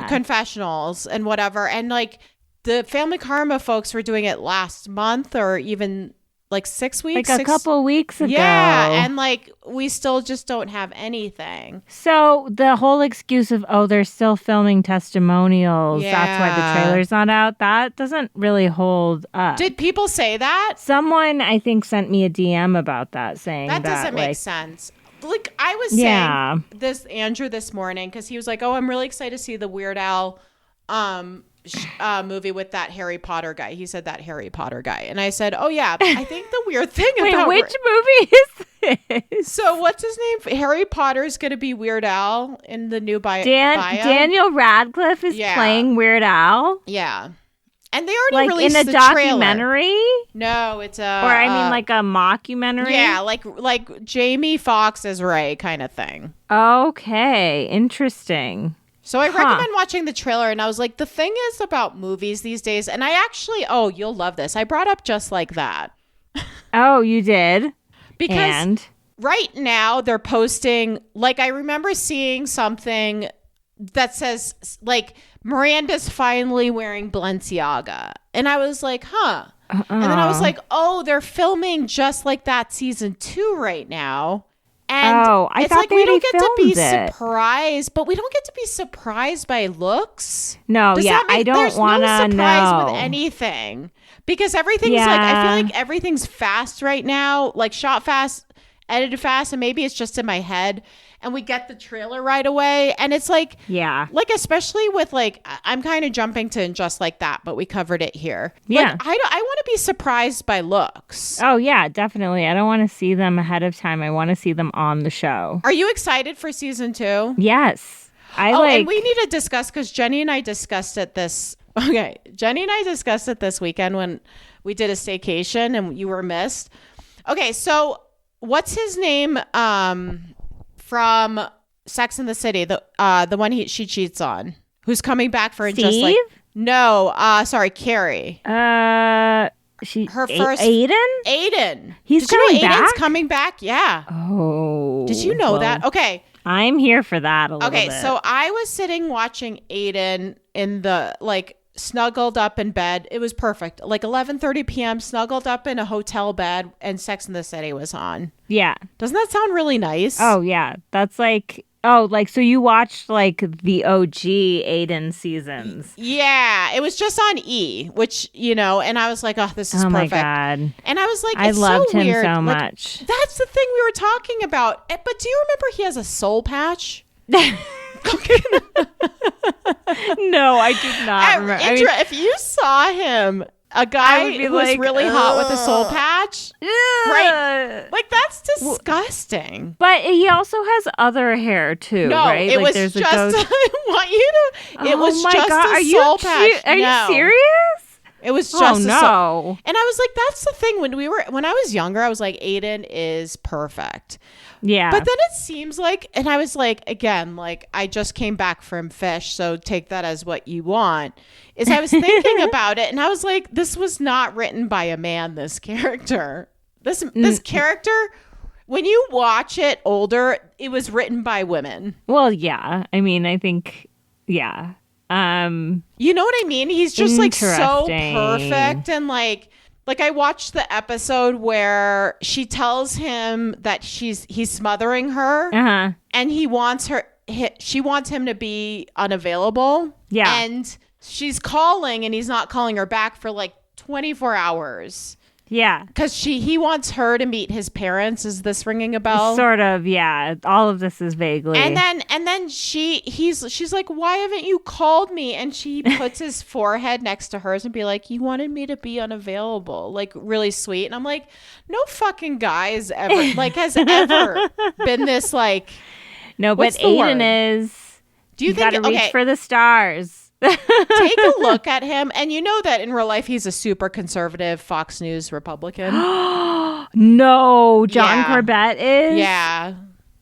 confessionals and whatever. And like the Family Karma folks were doing it last month, or even like 6 weeks, like a couple weeks ago. Yeah, and like we still just don't have anything. So the whole excuse of, oh, they're still filming testimonials, that's why the trailer's not out, that doesn't really hold up. Did people say that? Someone, I think, sent me a DM about that, saying That doesn't make like, sense. Like I was saying this Andrew this morning, because he was like, oh, I'm really excited to see the Weird Al movie with that Harry Potter guy. He said that Harry Potter guy. And I said, oh yeah, I think the weird thing about which movie is this? So what's his name? Harry Potter's going to be Weird Al in the new bio. Daniel Radcliffe is playing Weird Al? Yeah. And they already like released in a the documentary? Trailer. No, it's a... Or I mean like a mockumentary? Yeah, like Jamie Foxx is Ray kind of thing. Okay, interesting. So I recommend watching the trailer, and I was like, the thing is about movies these days, and I actually, you'll love this. I brought up Just Like That. Oh, you did? Because right now they're posting, like I remember seeing something that says, like, Miranda's finally wearing Balenciaga. And I was like, huh. And then I was like, oh, they're filming Just Like That season 2 right now. And I it's thought like they we don't get to be it. surprised, but we don't get to be surprised by looks. No, I don't want to know. There's no surprise with anything because everything's like, I feel like everything's fast right now, like shot fast, edited fast, and maybe it's just in my head. And we get the trailer right away, and it's like, like especially with like, I'm kind of jumping to Just Like That, but we covered it here. Yeah, like, I want to be surprised by looks. Oh yeah, definitely. I don't want to see them ahead of time. I want to see them on the show. Are you excited for season 2? Yes, and we need to discuss because Jenny and I discussed it this. Okay, Jenny and I discussed it this weekend when we did a staycation and you were missed. Okay, so what's his name? From Sex and the City, the one she cheats on, who's coming back for Steve? Just Like sorry, Carrie. Her first Aiden. He's Did you coming know back? Aiden's coming back? Yeah. Oh. Did you know that? Okay. I'm here for that a little bit. Okay, so I was sitting watching Aiden in the snuggled up in bed. It was perfect. Like 11:30 p.m. snuggled up in a hotel bed, and Sex and the City was on. Yeah. Doesn't that sound really nice? Oh yeah, that's like Oh, like, so you watched, like, the OG Aiden seasons. Yeah, it was just on E, which, and I was like, oh, this is perfect. Oh, my God. And I was like, I it's loved so him weird. so Like, much. that's the thing we were talking about. But do you remember he has a soul patch? No, I do not remember. Indra, if you saw him, a guy who was like, really hot with a soul patch, right? Ugh. Like, that's disgusting. But he also has other hair too, No, right? it Like, was there's just. a ghost. I want you to. It was my just God. a soul patch. Are No. you serious? It was just no. soul. And I was like, that's the thing. When I was younger, I was like, Aiden is perfect. Yeah. But then it seems like, and I was like, again, like, I just came back from Fish, so take that as what you want. Is I was thinking about it, and I was like, this was not written by a man, this character. This character, when you watch it older, it was written by women. Well, yeah. I mean, I think, yeah. You know what I mean? He's just like so Interesting. perfect, and like I watched the episode where she tells him that he's smothering her, and she wants him to be unavailable. Yeah. And she's calling, and he's not calling her back for like 24 hours. Yeah. Because he wants her to meet his parents. Is this ringing a bell? Sort of, yeah. All of this is vaguely. And then she's like, why haven't you called me? And she puts his forehead next to hers and be like, you wanted me to be unavailable. Like, really sweet. And I'm like, no fucking guy has ever been this like. No, but Aiden is. Do you got to reach for the stars. Take a look at him, and you know that in real life he's a super conservative Fox News Republican. No, John Corbett is. Yeah,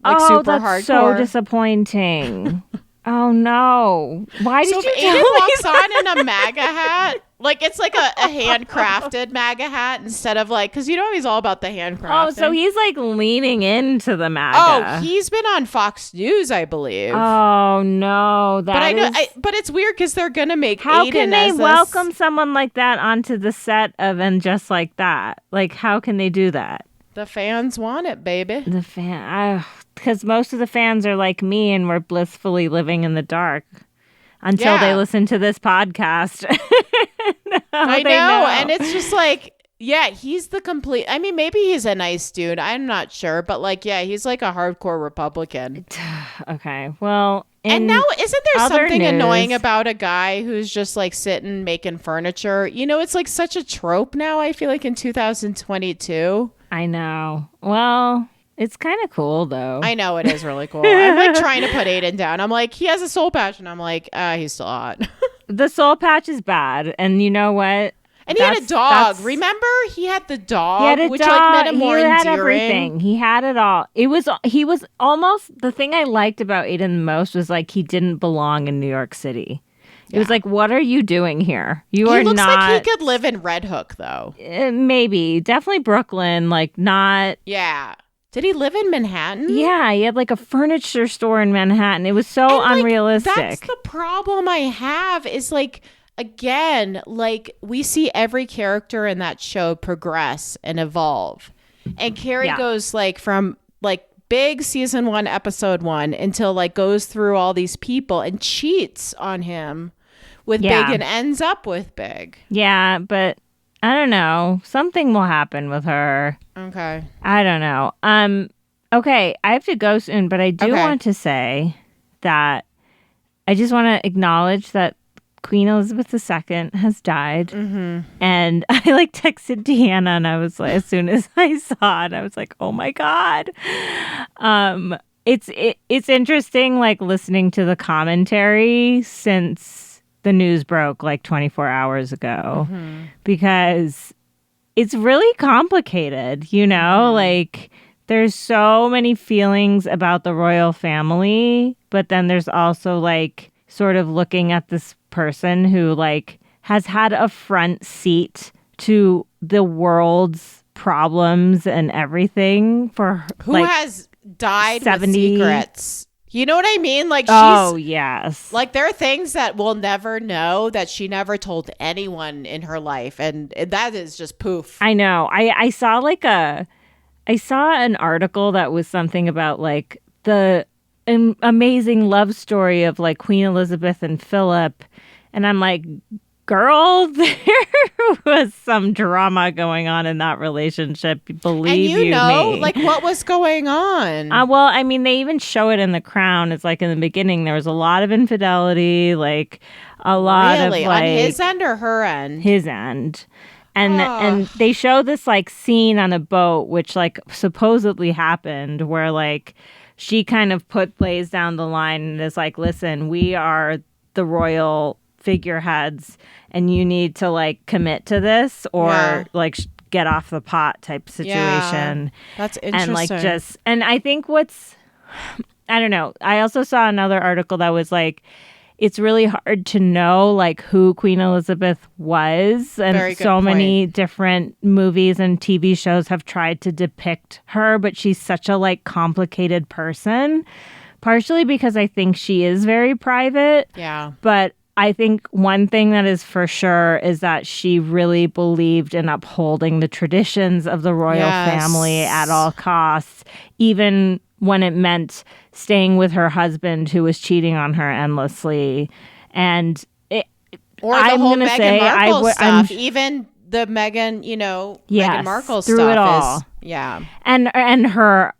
like super that's hardcore. So disappointing. Oh no! Why did So you if tell Aiden me walks that? on in a MAGA hat, like it's like a handcrafted MAGA hat instead of like, because he's all about the handcrafting. Oh, so he's like leaning into the MAGA. Oh, he's been on Fox News, I believe. Oh no, but I know, but it's weird because they're gonna make. How Aiden can they as welcome someone like that onto the set of And Just Like That? Like, how can they do that? The fans want it, baby. The because most of the fans are like me, and we're blissfully living in the dark until they listen to this podcast. I know, and it's just like, yeah, he's the complete. I mean, maybe he's a nice dude. I'm not sure, but like, yeah, he's like a hardcore Republican. Okay, well, and now isn't there something news, annoying about a guy who's just like sitting making furniture? It's like such a trope now. I feel like in 2022. I know. Well, it's kind of cool though. I know it is really cool. I'm like trying to put Aiden down. I'm like, he has a soul patch, and I'm like, he's still hot. The soul patch is bad, and you know what? And he had a dog. Remember, he had the dog, he had a which dog. like made him more endearing. endearing. Everything. He had it all. He was almost the thing I liked about Aiden the most was like he didn't belong in New York City. It was like, what are you doing here? He looks like he could live in Red Hook, though. Maybe. Definitely Brooklyn. Like, not. Yeah. Did he live in Manhattan? Yeah. He had like a furniture store in Manhattan. It was so unrealistic. That's the problem I have is like, again, like we see every character in that show progress and evolve. And Carrie goes like from like big season 1, episode 1 until like goes through all these people and cheats on him with Big and ends up with Big. Yeah, but I don't know. Something will happen with her. Okay. I don't know. Okay, I have to go soon, but I do want to say that I just want to acknowledge that Queen Elizabeth II has died. Mm-hmm. And I like texted Deanna, and I was like, as soon as I saw it, I was like, oh my God. It's interesting, like listening to the commentary since the news broke like 24 hours ago, because it's really complicated, like there's so many feelings about the royal family, but then there's also like sort of looking at this person who like has had a front seat to the world's problems and everything for who has died 70 with secrets. You know what I mean? Like, yes. Like, there are things that we'll never know that she never told anyone in her life. And that is just poof. I know. I saw an article that was something about like the an amazing love story of like Queen Elizabeth and Philip. And I'm like, girl, there was some drama going on in that relationship. Believe and me. like what was going on? Well, I mean, they even show it in The Crown. It's like in the beginning, there was a lot of infidelity, like a lot of like on his end or her end? His end. And they show this like scene on a boat, which like supposedly happened, where like she kind of lays down the line and is like, listen, we are the royal figureheads and you need to like commit to this or like get off the pot type situation. That's interesting. And like and I think I don't know. I also saw another article that was like, it's really hard to know like who Queen Elizabeth was. And so many different movies and TV shows have tried to depict her, but she's such a like complicated person, partially because I think she is very private. Yeah. But I think one thing that is for sure is that she really believed in upholding the traditions of the royal family at all costs, even when it meant staying with her husband who was cheating on her endlessly. And I'm going to say stuff, even the Meghan, Meghan Markle through stuff it all. And her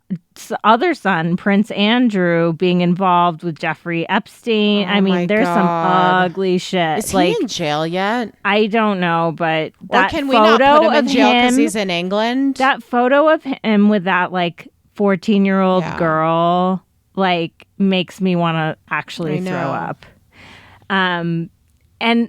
other son, Prince Andrew, being involved with Jeffrey Epstein. I mean, there's some ugly shit. Is he in jail yet? I don't know, but or can we not put him in jail because he's in England? That photo of him with that like 14-year-old girl like makes me want to actually throw up. And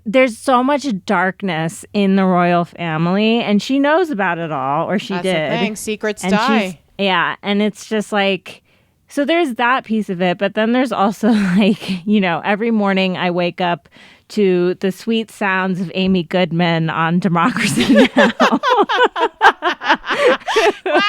there's so much darkness in the royal family, and she knows about it all, or That's did. The thing. Secrets die. And it's just like, so there's that piece of it, but then there's also like, every morning I wake up to the sweet sounds of Amy Goodman on Democracy Now! Wow,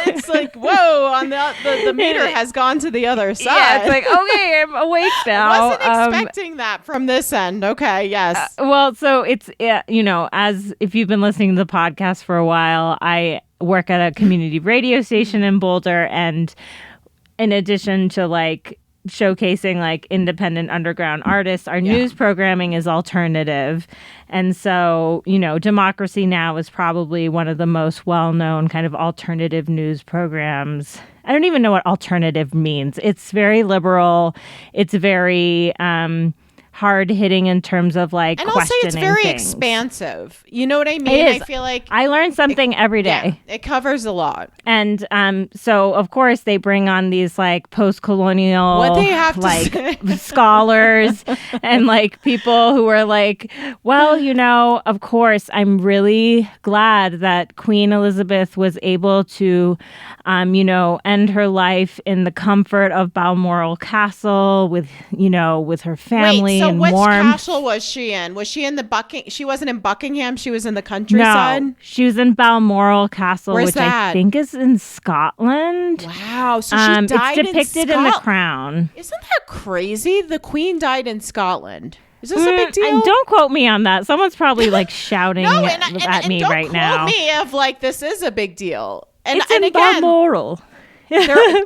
it's like, whoa, on the meter has gone to the other side. Yeah, it's like, okay, I'm awake now. Wasn't expecting that from this end. Okay, yes. Well, so it's, as if you've been listening to the podcast for a while, I work at a community radio station in Boulder, and in addition to like showcasing like independent underground artists, our news programming is alternative. And so, Democracy Now! Is probably one of the most well-known kind of alternative news programs. I don't even know what alternative means. It's very liberal. It's very hard hitting in terms of like and questioning also it's very things. Expansive. You know what I mean? I feel like I learn something every day. Yeah, it covers a lot. And so of course they bring on these like post-colonial what they have to like say. scholars and like people who are like, well, of course I'm really glad that Queen Elizabeth was able to end her life in the comfort of Balmoral Castle with her family. So and which warmth. castle was she in? Was she in the She wasn't in Buckingham. She was in the countryside. No, she was in Balmoral Castle, Where's which that? I think is in Scotland. Wow, so she died it's depicted in The Crown. Isn't that crazy? The Queen died in Scotland. Is this a big deal? Don't quote me on that. Someone's probably like shouting at me right now. Don't quote me of like this is a big deal. And it's in again, Balmoral.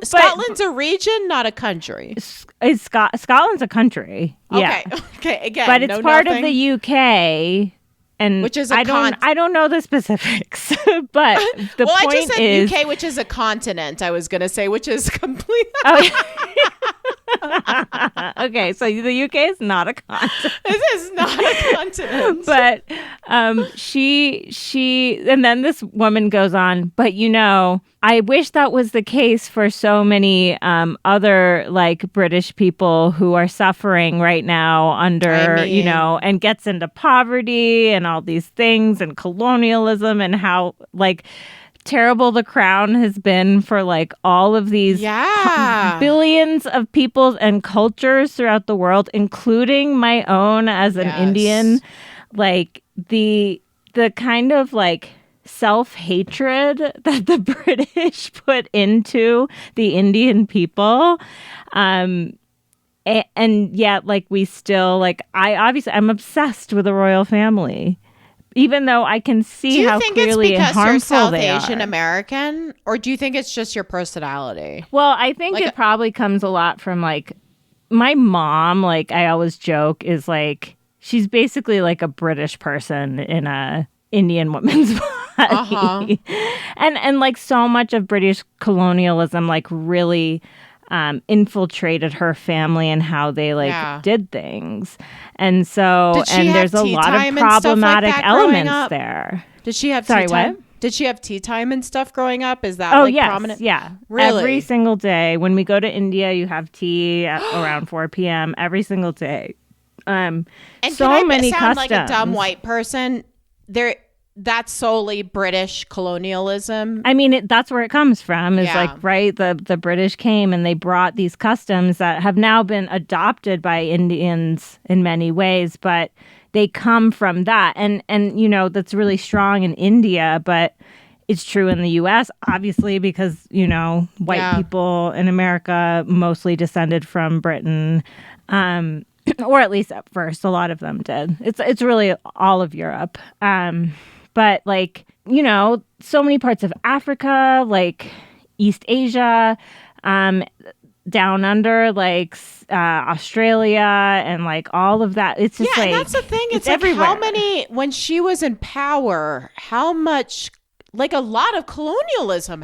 Scotland's a region, not a country. Scotland's a country. Yeah. Okay. Again, but it's part of the UK, and which is I don't know the specifics. But the point I just said is UK, which is a continent. I was gonna say, which is complete. Okay, so the UK is not a continent. This is not a continent. But she and then this woman goes on, but I wish that was the case for so many other like British people who are suffering right now under, and gets into poverty and all these things and colonialism and how like terrible the crown has been for like all of these billions of peoples and cultures throughout the world, including my own as an Indian. Like the kind of like self-hatred that the British put into the Indian people. And yet like we still like I'm obsessed with the royal family. even though I can see Do you how think it's clearly and because you're harmful South they Asian are. American, or do you think it's just your personality? Well, I think it probably comes a lot from like my mom, like I always joke, is like she's basically like a British person in a Indian woman's body. And like so much of British colonialism like really infiltrated her family and how they like did things. And so and there's a lot of problematic elements there. Did she have Sorry, tea time? what? Did she have tea time and stuff growing up? Is that prominent? Yeah. Really? Every single day. When we go to India, you have tea at around 4 p.m. every single day. And so many sound customs. like a dumb white person? That's solely British colonialism. I mean, that's where it comes from. Is like, right, the British came and they brought these customs that have now been adopted by Indians in many ways, but they come from that. And you know, that's really strong in India, but it's true in the U.S., obviously, because, you know, white people in America mostly descended from Britain. Or at least at first, a lot of them did. It's really all of Europe. But like, you know, so many parts of Africa, like East Asia, down under, like Australia and like all of that. It's just like, that's the thing. It's like everywhere. How many, when she was in power, how much, like a lot of colonialism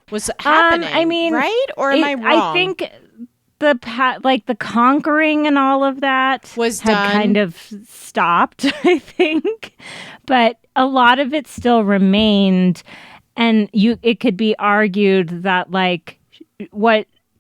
was happening. I mean, right? Or am I wrong? I think the conquering and all of that had kind of stopped, I think, but a lot of it still remained, and it could be argued that like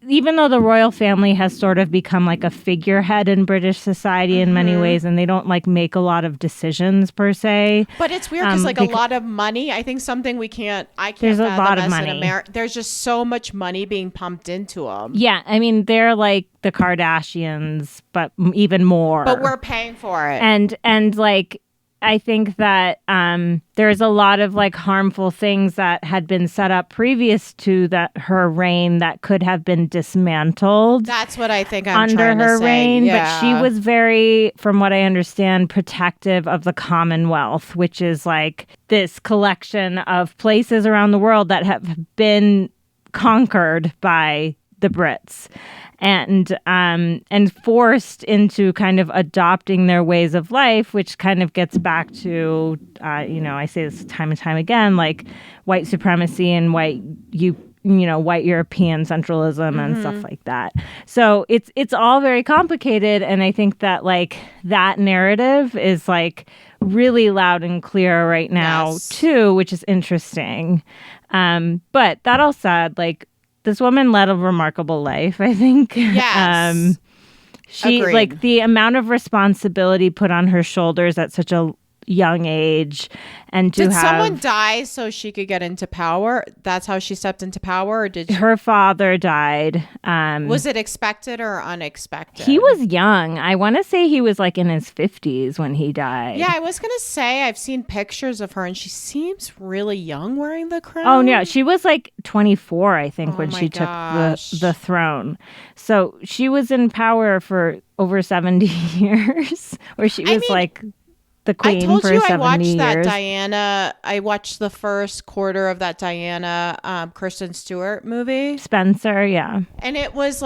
even though the royal family has sort of become like a figurehead in British society in many ways, and they don't like make a lot of decisions per se. But it's weird because like a lot of money, I think something I can't there's a lot of in money. There's just so much money being pumped into them. Yeah. I mean, they're like the Kardashians, but even more. But we're paying for it. And like, I think that there's a lot of like harmful things that had been set up previous to her reign that could have been dismantled. That's what I think I'm under trying to her say. reign. Yeah. But she was very, from what I understand, protective of the Commonwealth, which is like this collection of places around the world that have been conquered by the Brits. And forced into kind of adopting their ways of life, which kind of gets back to, you know, I say this time and time again, like white supremacy and white European centralism and stuff like that. So it's all very complicated, and I think that like that narrative is like really loud and clear right now too, which is interesting. But that all said, like, this woman led a remarkable life, I think. Yes. She Agreed. like the amount of responsibility put on her shoulders at such a young age, and did someone die so she could get into power? That's how she stepped into power, or did her father died? Was it expected or unexpected? He was young. I want to say he was like in his 50s when he died. Yeah, I was gonna say I've seen pictures of her and she seems really young wearing the crown. Oh no, she was like 24, I think, when she took the throne. So she was in power for over 70 years, where she was like the queen for 70 years. I told you I watched that Diana. I watched the first quarter of that Diana Kristen Stewart movie. Spencer, yeah. And it was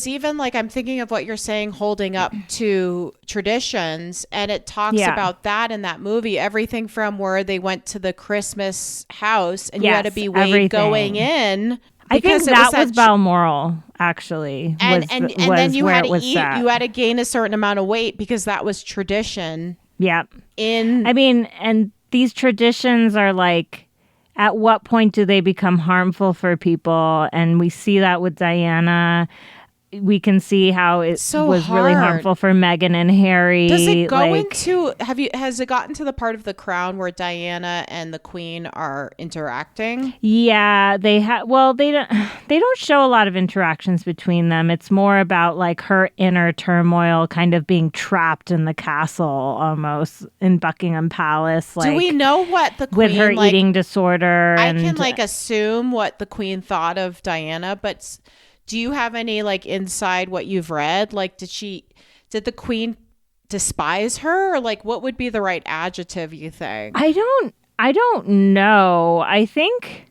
even like, I'm thinking of what you're saying, holding up to traditions. And it talks about that in that movie. Everything from where they went to the Christmas house and you had to be going in. I think that was Balmoral, actually. And then you had to eat. You had to gain a certain amount of weight because that was tradition. Yeah. And these traditions are like, at what point do they become harmful for people? And we see that with Diana. We can see how it was really harmful for Meghan and Harry. Does it go into, has it gotten to the part of The Crown where Diana and the Queen are interacting? Yeah, they don't show a lot of interactions between them. It's more about like her inner turmoil, kind of being trapped in the castle almost in Buckingham Palace. Like, do we know what the Queen, with her eating disorder? I can like assume what the Queen thought of Diana, but do you have any like inside what you've read? Like, did the Queen despise her? Or like, what would be the right adjective, you think? I don't know. I think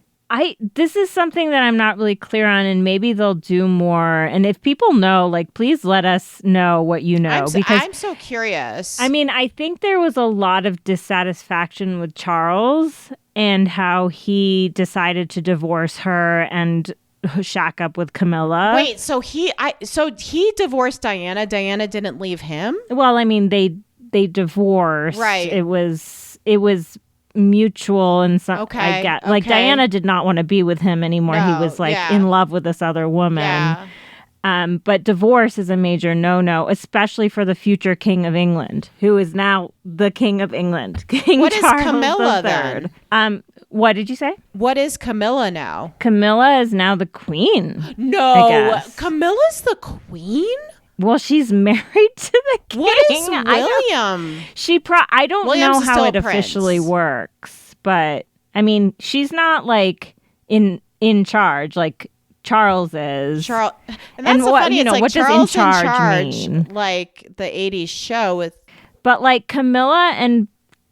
this is something that I'm not really clear on, and maybe they'll do more. And if people know, like, please let us know what you know. Because I'm so curious. I mean, I think there was a lot of dissatisfaction with Charles and how he decided to divorce her and shack up with Camilla. Wait, so he divorced Diana. Diana didn't leave him? Well, I mean, they divorced. Right. It was mutual and some. Okay. I get like Diana did not want to be with him anymore. No, he was like in love with this other woman. Yeah. But divorce is a major no-no, especially for the future King of England, who is now the King of England, King What Charles is Camilla III. then? What did you say? What is Camilla now? Camilla is now the queen. No, I guess. Camilla's the queen? Well, she's married to the king. What is William? I don't William's know how still it a prince. officially works, but I mean, she's not like in charge like Charles is. And that's so what, funny. It's like what Charles does in charge mean? mean? Like the 80s show with. But like Camilla and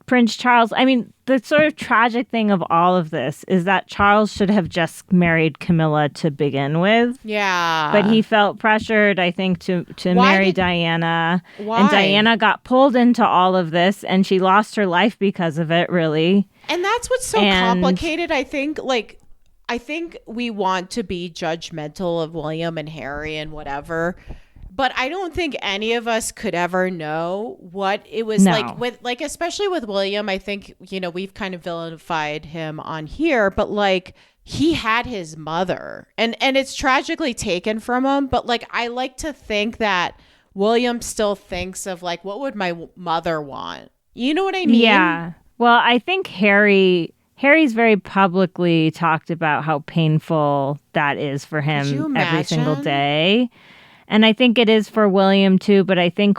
Prince Charles, I mean, the sort of tragic thing of all of this is that Charles should have just married Camilla to begin with. Yeah. But he felt pressured, I think, to marry Diana. Why? And Diana got pulled into all of this, and she lost her life because of it, really. And that's what's so complicated, I think. Like, I think we want to be judgmental of William and Harry and whatever. But I don't think any of us could ever know what it was like with, like, especially with William. I think, we've kind of vilified him on here, but like he had his mother and it's tragically taken from him. But like, I like to think that William still thinks of like, what would my mother want? You know what I mean? Yeah. Well, I think Harry's very publicly talked about how painful that is for him every single day. And I think it is for William too, but I think,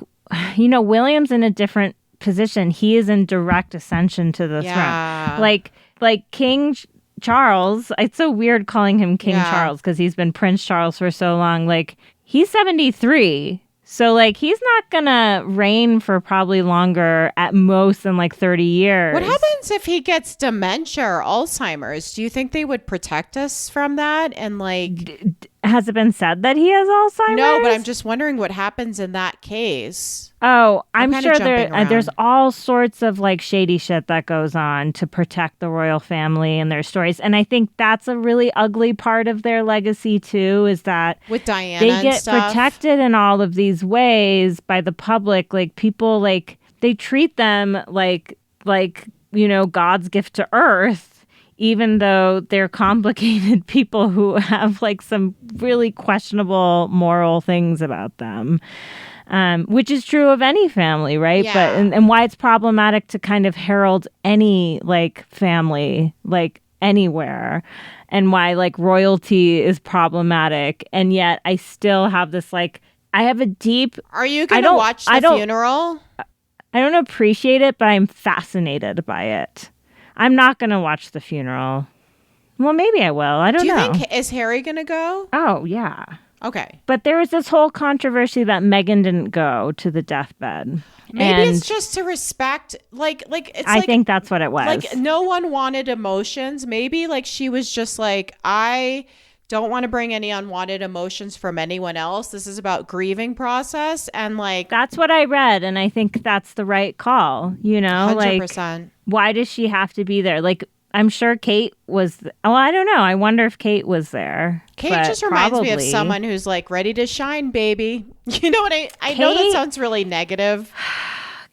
William's in a different position. He is in direct ascension to the throne. Like King Charles, it's so weird calling him King Charles because he's been Prince Charles for so long. Like, he's 73. So, like, he's not going to reign for probably longer, at most in like 30 years. What happens if he gets dementia or Alzheimer's? Do you think they would protect us from that? And like... Has it been said that he has Alzheimer's? No, but I'm just wondering what happens in that case. Oh, I'm sure there's all sorts of like shady shit that goes on to protect the royal family and their stories. And I think that's a really ugly part of their legacy too, is that with Diana they get protected in all of these ways by the public. Like, people, like, they treat them like God's gift to earth. Even though they're complicated people who have like some really questionable moral things about them, which is true of any family, right? Yeah. But and why it's problematic to kind of herald any like family like anywhere, and why like royalty is problematic, and yet I still have this like I have a deep. Are you going to watch the funeral? I don't appreciate it, but I'm fascinated by it. I'm not going to watch the funeral. Well, maybe I will. I don't know. Do you think, is Harry going to go? Oh, yeah. Okay. But there was this whole controversy that Meghan didn't go to the deathbed. Maybe it's just to respect, I think that's what it was. Like, no one wanted emotions. Maybe like she was just like, I don't want to bring any unwanted emotions from anyone else. This is about grieving process. And like, that's what I read. And I think that's the right call, 100%. Like, why does she have to be there? Like, I'm sure Kate was. I don't know. I wonder if Kate was there. Kate just reminds me of someone who's like ready to shine, baby. You know what I know that sounds really negative.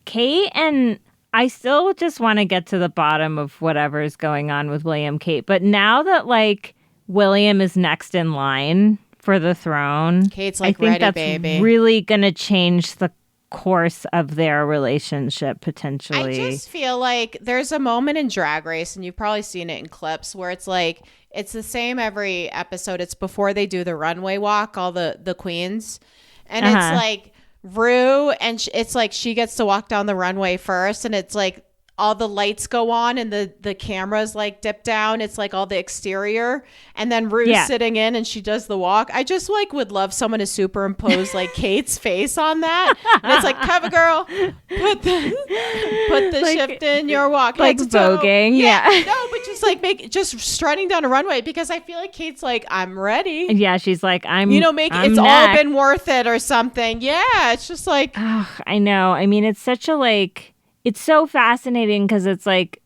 Kate, and I still just want to get to the bottom of whatever is going on with William Kate. But now that like William is next in line for the throne, Kate's like, I think ready, that's baby. Really going to change the course of their relationship potentially. I just feel like there's a moment in Drag Race, and you've probably seen it in clips, where it's like it's the same every episode. It's before they do the runway walk, all the queens, and it's like Rue, and it's like she gets to walk down the runway first, and it's like all the lights go on and the cameras like dip down. It's like all the exterior. And then Rue's sitting in and she does the walk. I just like would love someone to superimpose like Kate's face on that. And it's like, cover girl, put the like, shift in your walk. Like voguing. Yeah. No, but just like just strutting down a runway, because I feel like Kate's like, I'm ready. Yeah. She's like, I'm it's next. all been worth it or something. Yeah. It's just like, I know. I mean, it's such a like, it's so fascinating because it's like,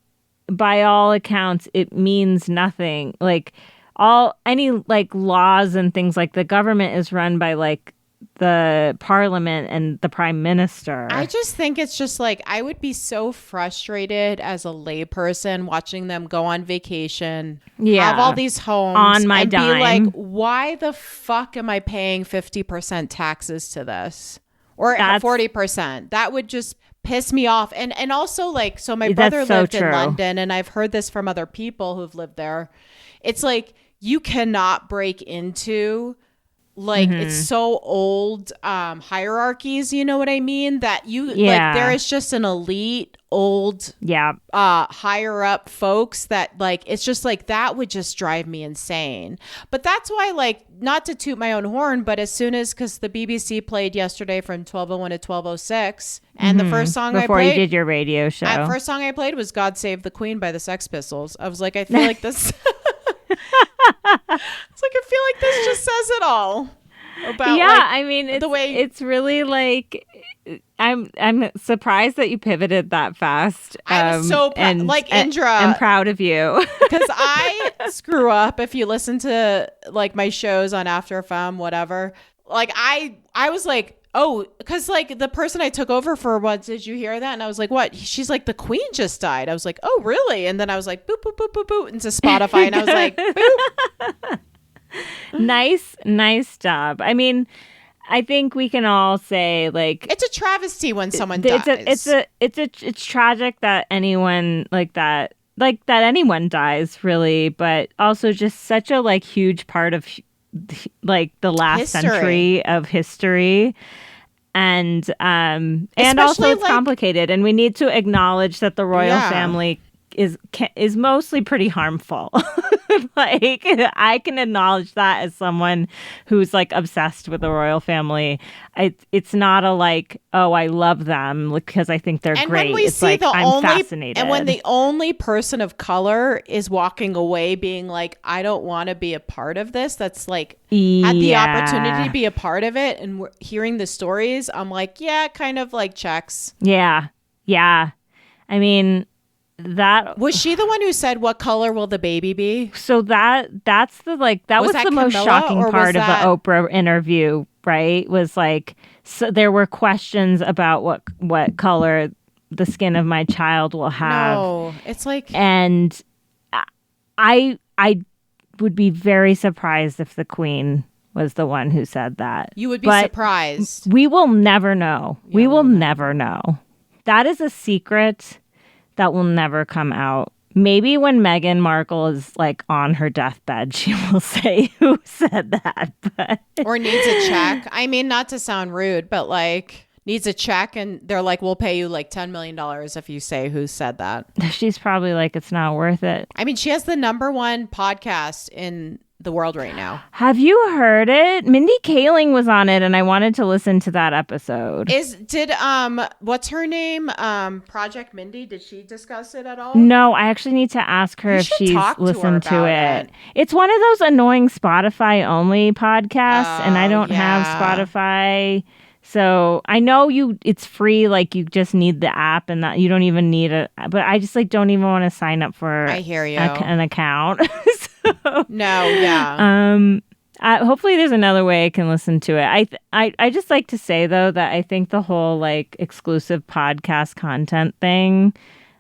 by all accounts, it means nothing. Like any like laws and things, like the government is run by like the parliament and the prime minister. I just think it's just like, I would be so frustrated as a layperson watching them go on vacation, have all these homes on my dime. Be like, why the fuck am I paying 50% taxes to this? Or 40%? That would just piss me off. And also like, so my brother lived in London, and I've heard this from other people who've lived there. It's like, you cannot break into like, it's so old hierarchies, you know what I mean? That like, there is just an elite old higher up folks that like, it's just like, that would just drive me insane. But that's why, like, not to toot my own horn, but as soon as, because the BBC played yesterday from 12:01 to 12:06, and the first song before I played, you did your radio show, the first song I played was God Save the Queen by the Sex Pistols. I was like, I feel like this it's like, I feel like this just says it all about I mean, it's, the way it's really like, I'm surprised that you pivoted that fast. I'm so like Indra. I'm proud of you because I screw up. If you listen to like my shows on After FM, whatever, like I was like, oh, because like the person I took over for once, did you hear that? And I was like, what? She's like, the Queen just died. I was like, oh, really? And then I was like, boop, boop, boop, boop, boop, into Spotify. And I was like, boop. Nice job. I mean, I think we can all say like, it's a travesty when someone dies. It's tragic that anyone that anyone dies, really, but also just such a like huge part of like the last century of history. And also it's complicated, and we need to acknowledge that the royal family is mostly pretty harmful. Like, I can acknowledge that as someone who's like obsessed with the royal family. It's not a like, oh, I love them because I think they're great. When we it's like, I'm fascinated. And when the only person of color is walking away being like, I don't want to be a part of this, that's like had the opportunity to be a part of it, and we're hearing the stories, I'm like, yeah, kind of like checks. Yeah. I mean, that was she the one who said, what color will the baby be? So that's the like, that was the Camilla, most shocking part of the Oprah interview, right? Was like, so there were questions about what color the skin of my child will have. No, it's like, and I would be very surprised if the Queen was the one who said that. You would be surprised. We will never know. Yeah, we will never know. That is a secret that will never come out. Maybe when Meghan Markle is like on her deathbed, she will say who said that. But or needs a check. I mean, not to sound rude, but like needs a check, and they're like, we'll pay you like $10 million if you say who said that. She's probably like, it's not worth it. I mean, she has the #1 podcast in the world right now. Have you heard it? Mindy Kaling was on it, and I wanted to listen to that episode. What's her name? Project Mindy, did she discuss it at all? No, I actually need to ask her if she's listened to it. It's one of those annoying Spotify only podcasts, and I don't have Spotify. So I know it's free, like you just need the app, and that you don't even need it. But I just like don't even want to sign up for I hear you. An account. No, yeah. Hopefully there's another way I can listen to it. I just like to say though that I think the whole like exclusive podcast content thing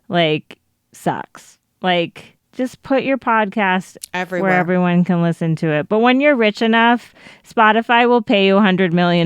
like sucks. Like, just put your podcast everywhere where everyone can listen to it. But when you're rich enough, Spotify will pay you $100 million.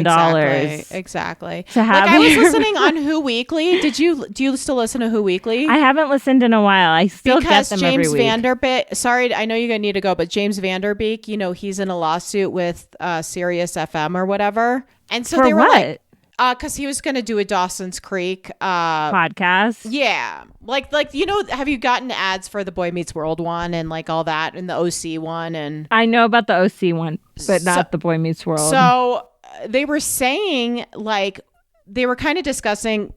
Exactly. To have like I was listening on Who Weekly. Do you still listen to Who Weekly? I haven't listened in a while. I still because get them James every week. Vanderbeek. Sorry, I know you're gonna need to go, but James Vanderbeek, he's in a lawsuit with Sirius FM or whatever. And so For they were what? like, Because he was going to do a Dawson's Creek podcast. Yeah. Like, have you gotten ads for the Boy Meets World one and like all that and the OC one? And I know about the OC one, but not the Boy Meets World. So they were saying, like, they were kind of discussing,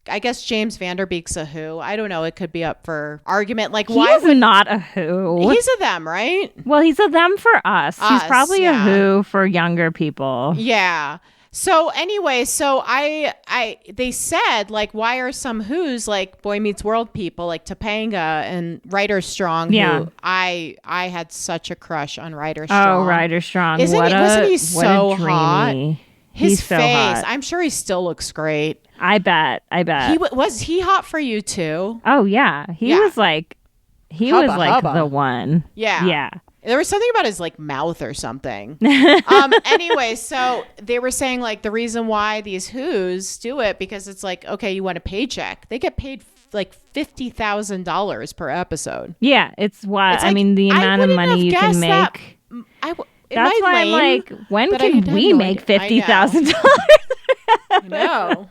I guess James Vanderbeek's a who. I don't know. It could be up for argument. Like, why is not a who? He's a them, right? Well, he's a them for us. He's probably a who for younger people. Yeah. So anyway, they said, like, why are some who's like Boy Meets World people like Topanga and Ryder Strong? Yeah. Who I had such a crush on Ryder Strong. Oh, Ryder Strong. Wasn't he so hot? His so face. hot. I'm sure he still looks great. I bet. Was he hot for you too? Oh yeah. He was like the one. Yeah. Yeah. There was something about his like mouth or something. Anyway, so they were saying like the reason why these who's do it because it's like, okay, you want a paycheck. They get paid like $50,000 per episode. Yeah, it's what It's I like, mean. The amount of money you can make. That's why I'm like, when can we make $50,000? No,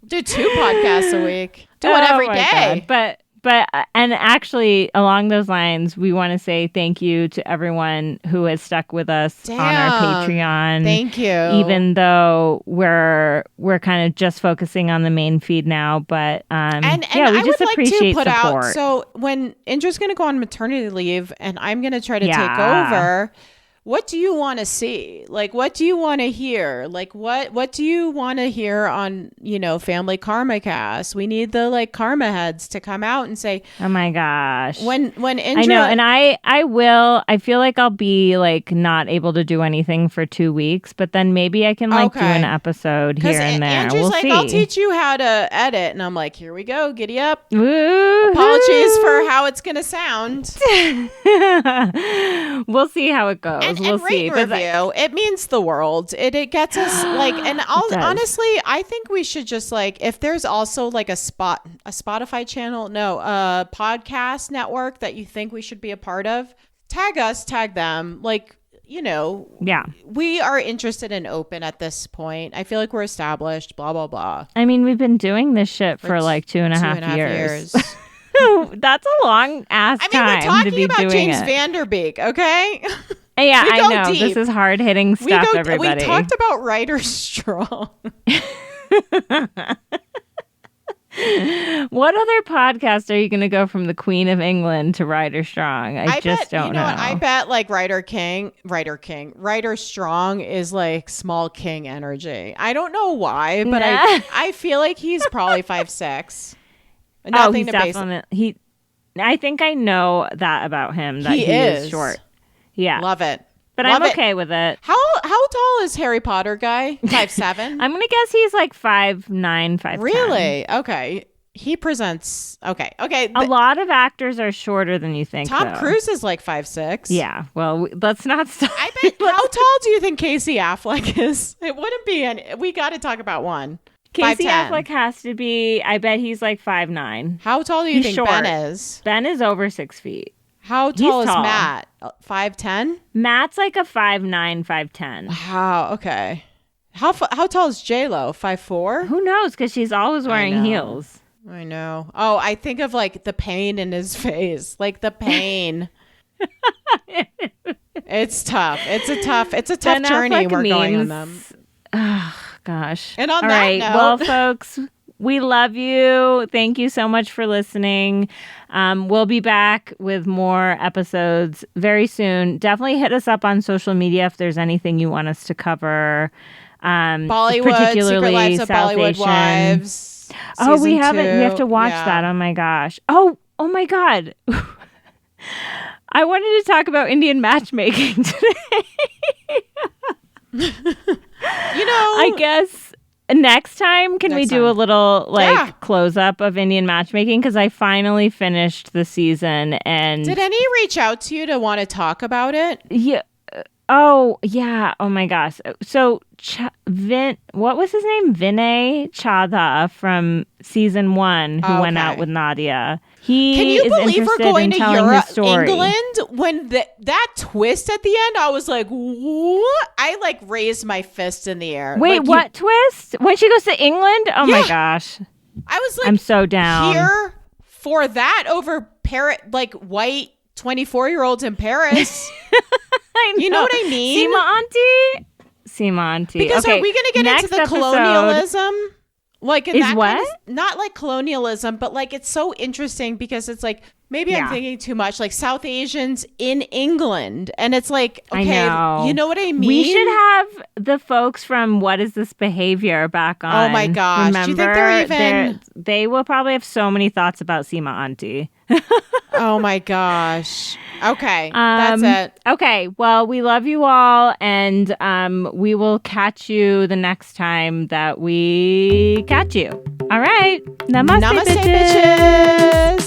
do 2 podcasts a week. Do it every day. God. But and actually, along those lines, we want to say thank you to everyone who has stuck with us on our Patreon. Thank you. Even though we're kind of just focusing on the main feed now, but we just appreciate support. So when Indra's going to go on maternity leave, and I'm going to try to take over. What do you want to see? Like, what do you want to hear? Like, what do you want to hear on, Family Karma Cast? We need the like karma heads to come out and say, oh my gosh. When Indra, I know, and I feel like I'll be like not able to do anything for 2 weeks, but then maybe I can like do an episode here and there. Andrew's we'll like, see. I'll teach you how to edit. And I'm like, here we go. Giddy up. Woo-hoo. Apologies for how it's going to sound. We'll see how it goes. We'll see. Review. It means the world. It gets us like, and honestly, I think we should just like, if there's also like a Spotify channel, a podcast network that you think we should be a part of, tag us, tag them. Like, yeah, we are interested and open at this point. I feel like we're established, blah, blah, blah. I mean, we've been doing this shit for like 2.5 years. That's a long ass time to be doing it. We're talking about James Vanderbeek, okay? Yeah, I know. Deep. This is hard hitting stuff, everybody. We talked about Ryder Strong. What other podcast are you going to go from the Queen of England to Ryder Strong? I just don't know. I bet like Ryder Strong is like small king energy. I don't know why, but I feel like he's probably 5'6". Nothing to base it. I think I know that about him. That he is short. Yeah. Love it. But I'm okay with it. How tall is Harry Potter guy? 5'7"? I'm going to guess he's like 5'9", 5'10". Really? Okay. He presents... Okay. A lot of actors are shorter than you think, Tom Cruise is like 5'6". Yeah. Well, let's not stop. I bet... How tall do you think Casey Affleck is? It wouldn't be any... We got to talk about one. Casey 5'10". Affleck has to be... I bet he's like 5'9". How tall do you think Ben is? Ben is over 6 feet. How tall is Matt? 5'10"? Matt's like a 5'9", 5'10". Wow. Okay. How tall is J-Lo? 5'4"? Who knows? Because she's always wearing heels. I know. Oh, I think of like the pain in his face. Like the pain. It's tough. It's a tough journey we're going on them. Oh, gosh. And on All that right. note, well, folks, we love you. Thank you so much for listening. We'll be back with more episodes very soon. Definitely hit us up on social media if there's anything you want us to cover. Bollywood, particularly Secret Lives of South Bollywood Asian. Wives. Oh, we haven't. 2. We have to watch that. Oh my gosh. Oh my God. I wanted to talk about Indian matchmaking today. I guess next time we do a little close up of Indian matchmaking, because I finally finished the season. And did any reach out to you to want to talk about it? Yeah. Oh, yeah. Oh, my gosh. So, what was his name? Vinay Chadha from season 1 who went out with Nadia. Can you believe we're going to Europe, England? When that twist at the end, I was like, what? I like raised my fist in the air. Wait, like, what twist? When she goes to England? Oh, my gosh. I was like, I'm so down. Here for that over like white 24-year-olds in Paris. You know what I mean? Seema auntie. Because okay, are we going to get into the colonialism? Like in is that what? Kind of, not like colonialism, but like it's so interesting because it's like maybe I'm thinking too much. Like South Asians in England, and it's like okay, you know what I mean? We should have the folks from What Is This Behavior back on. Oh my gosh! Remember? Do you think they're even? They will probably have so many thoughts about Seema auntie. Oh my gosh. Okay, that's it. Okay, well, we love you all, and we will catch you the next time that we catch you. All right. Namaste, Namaste bitches.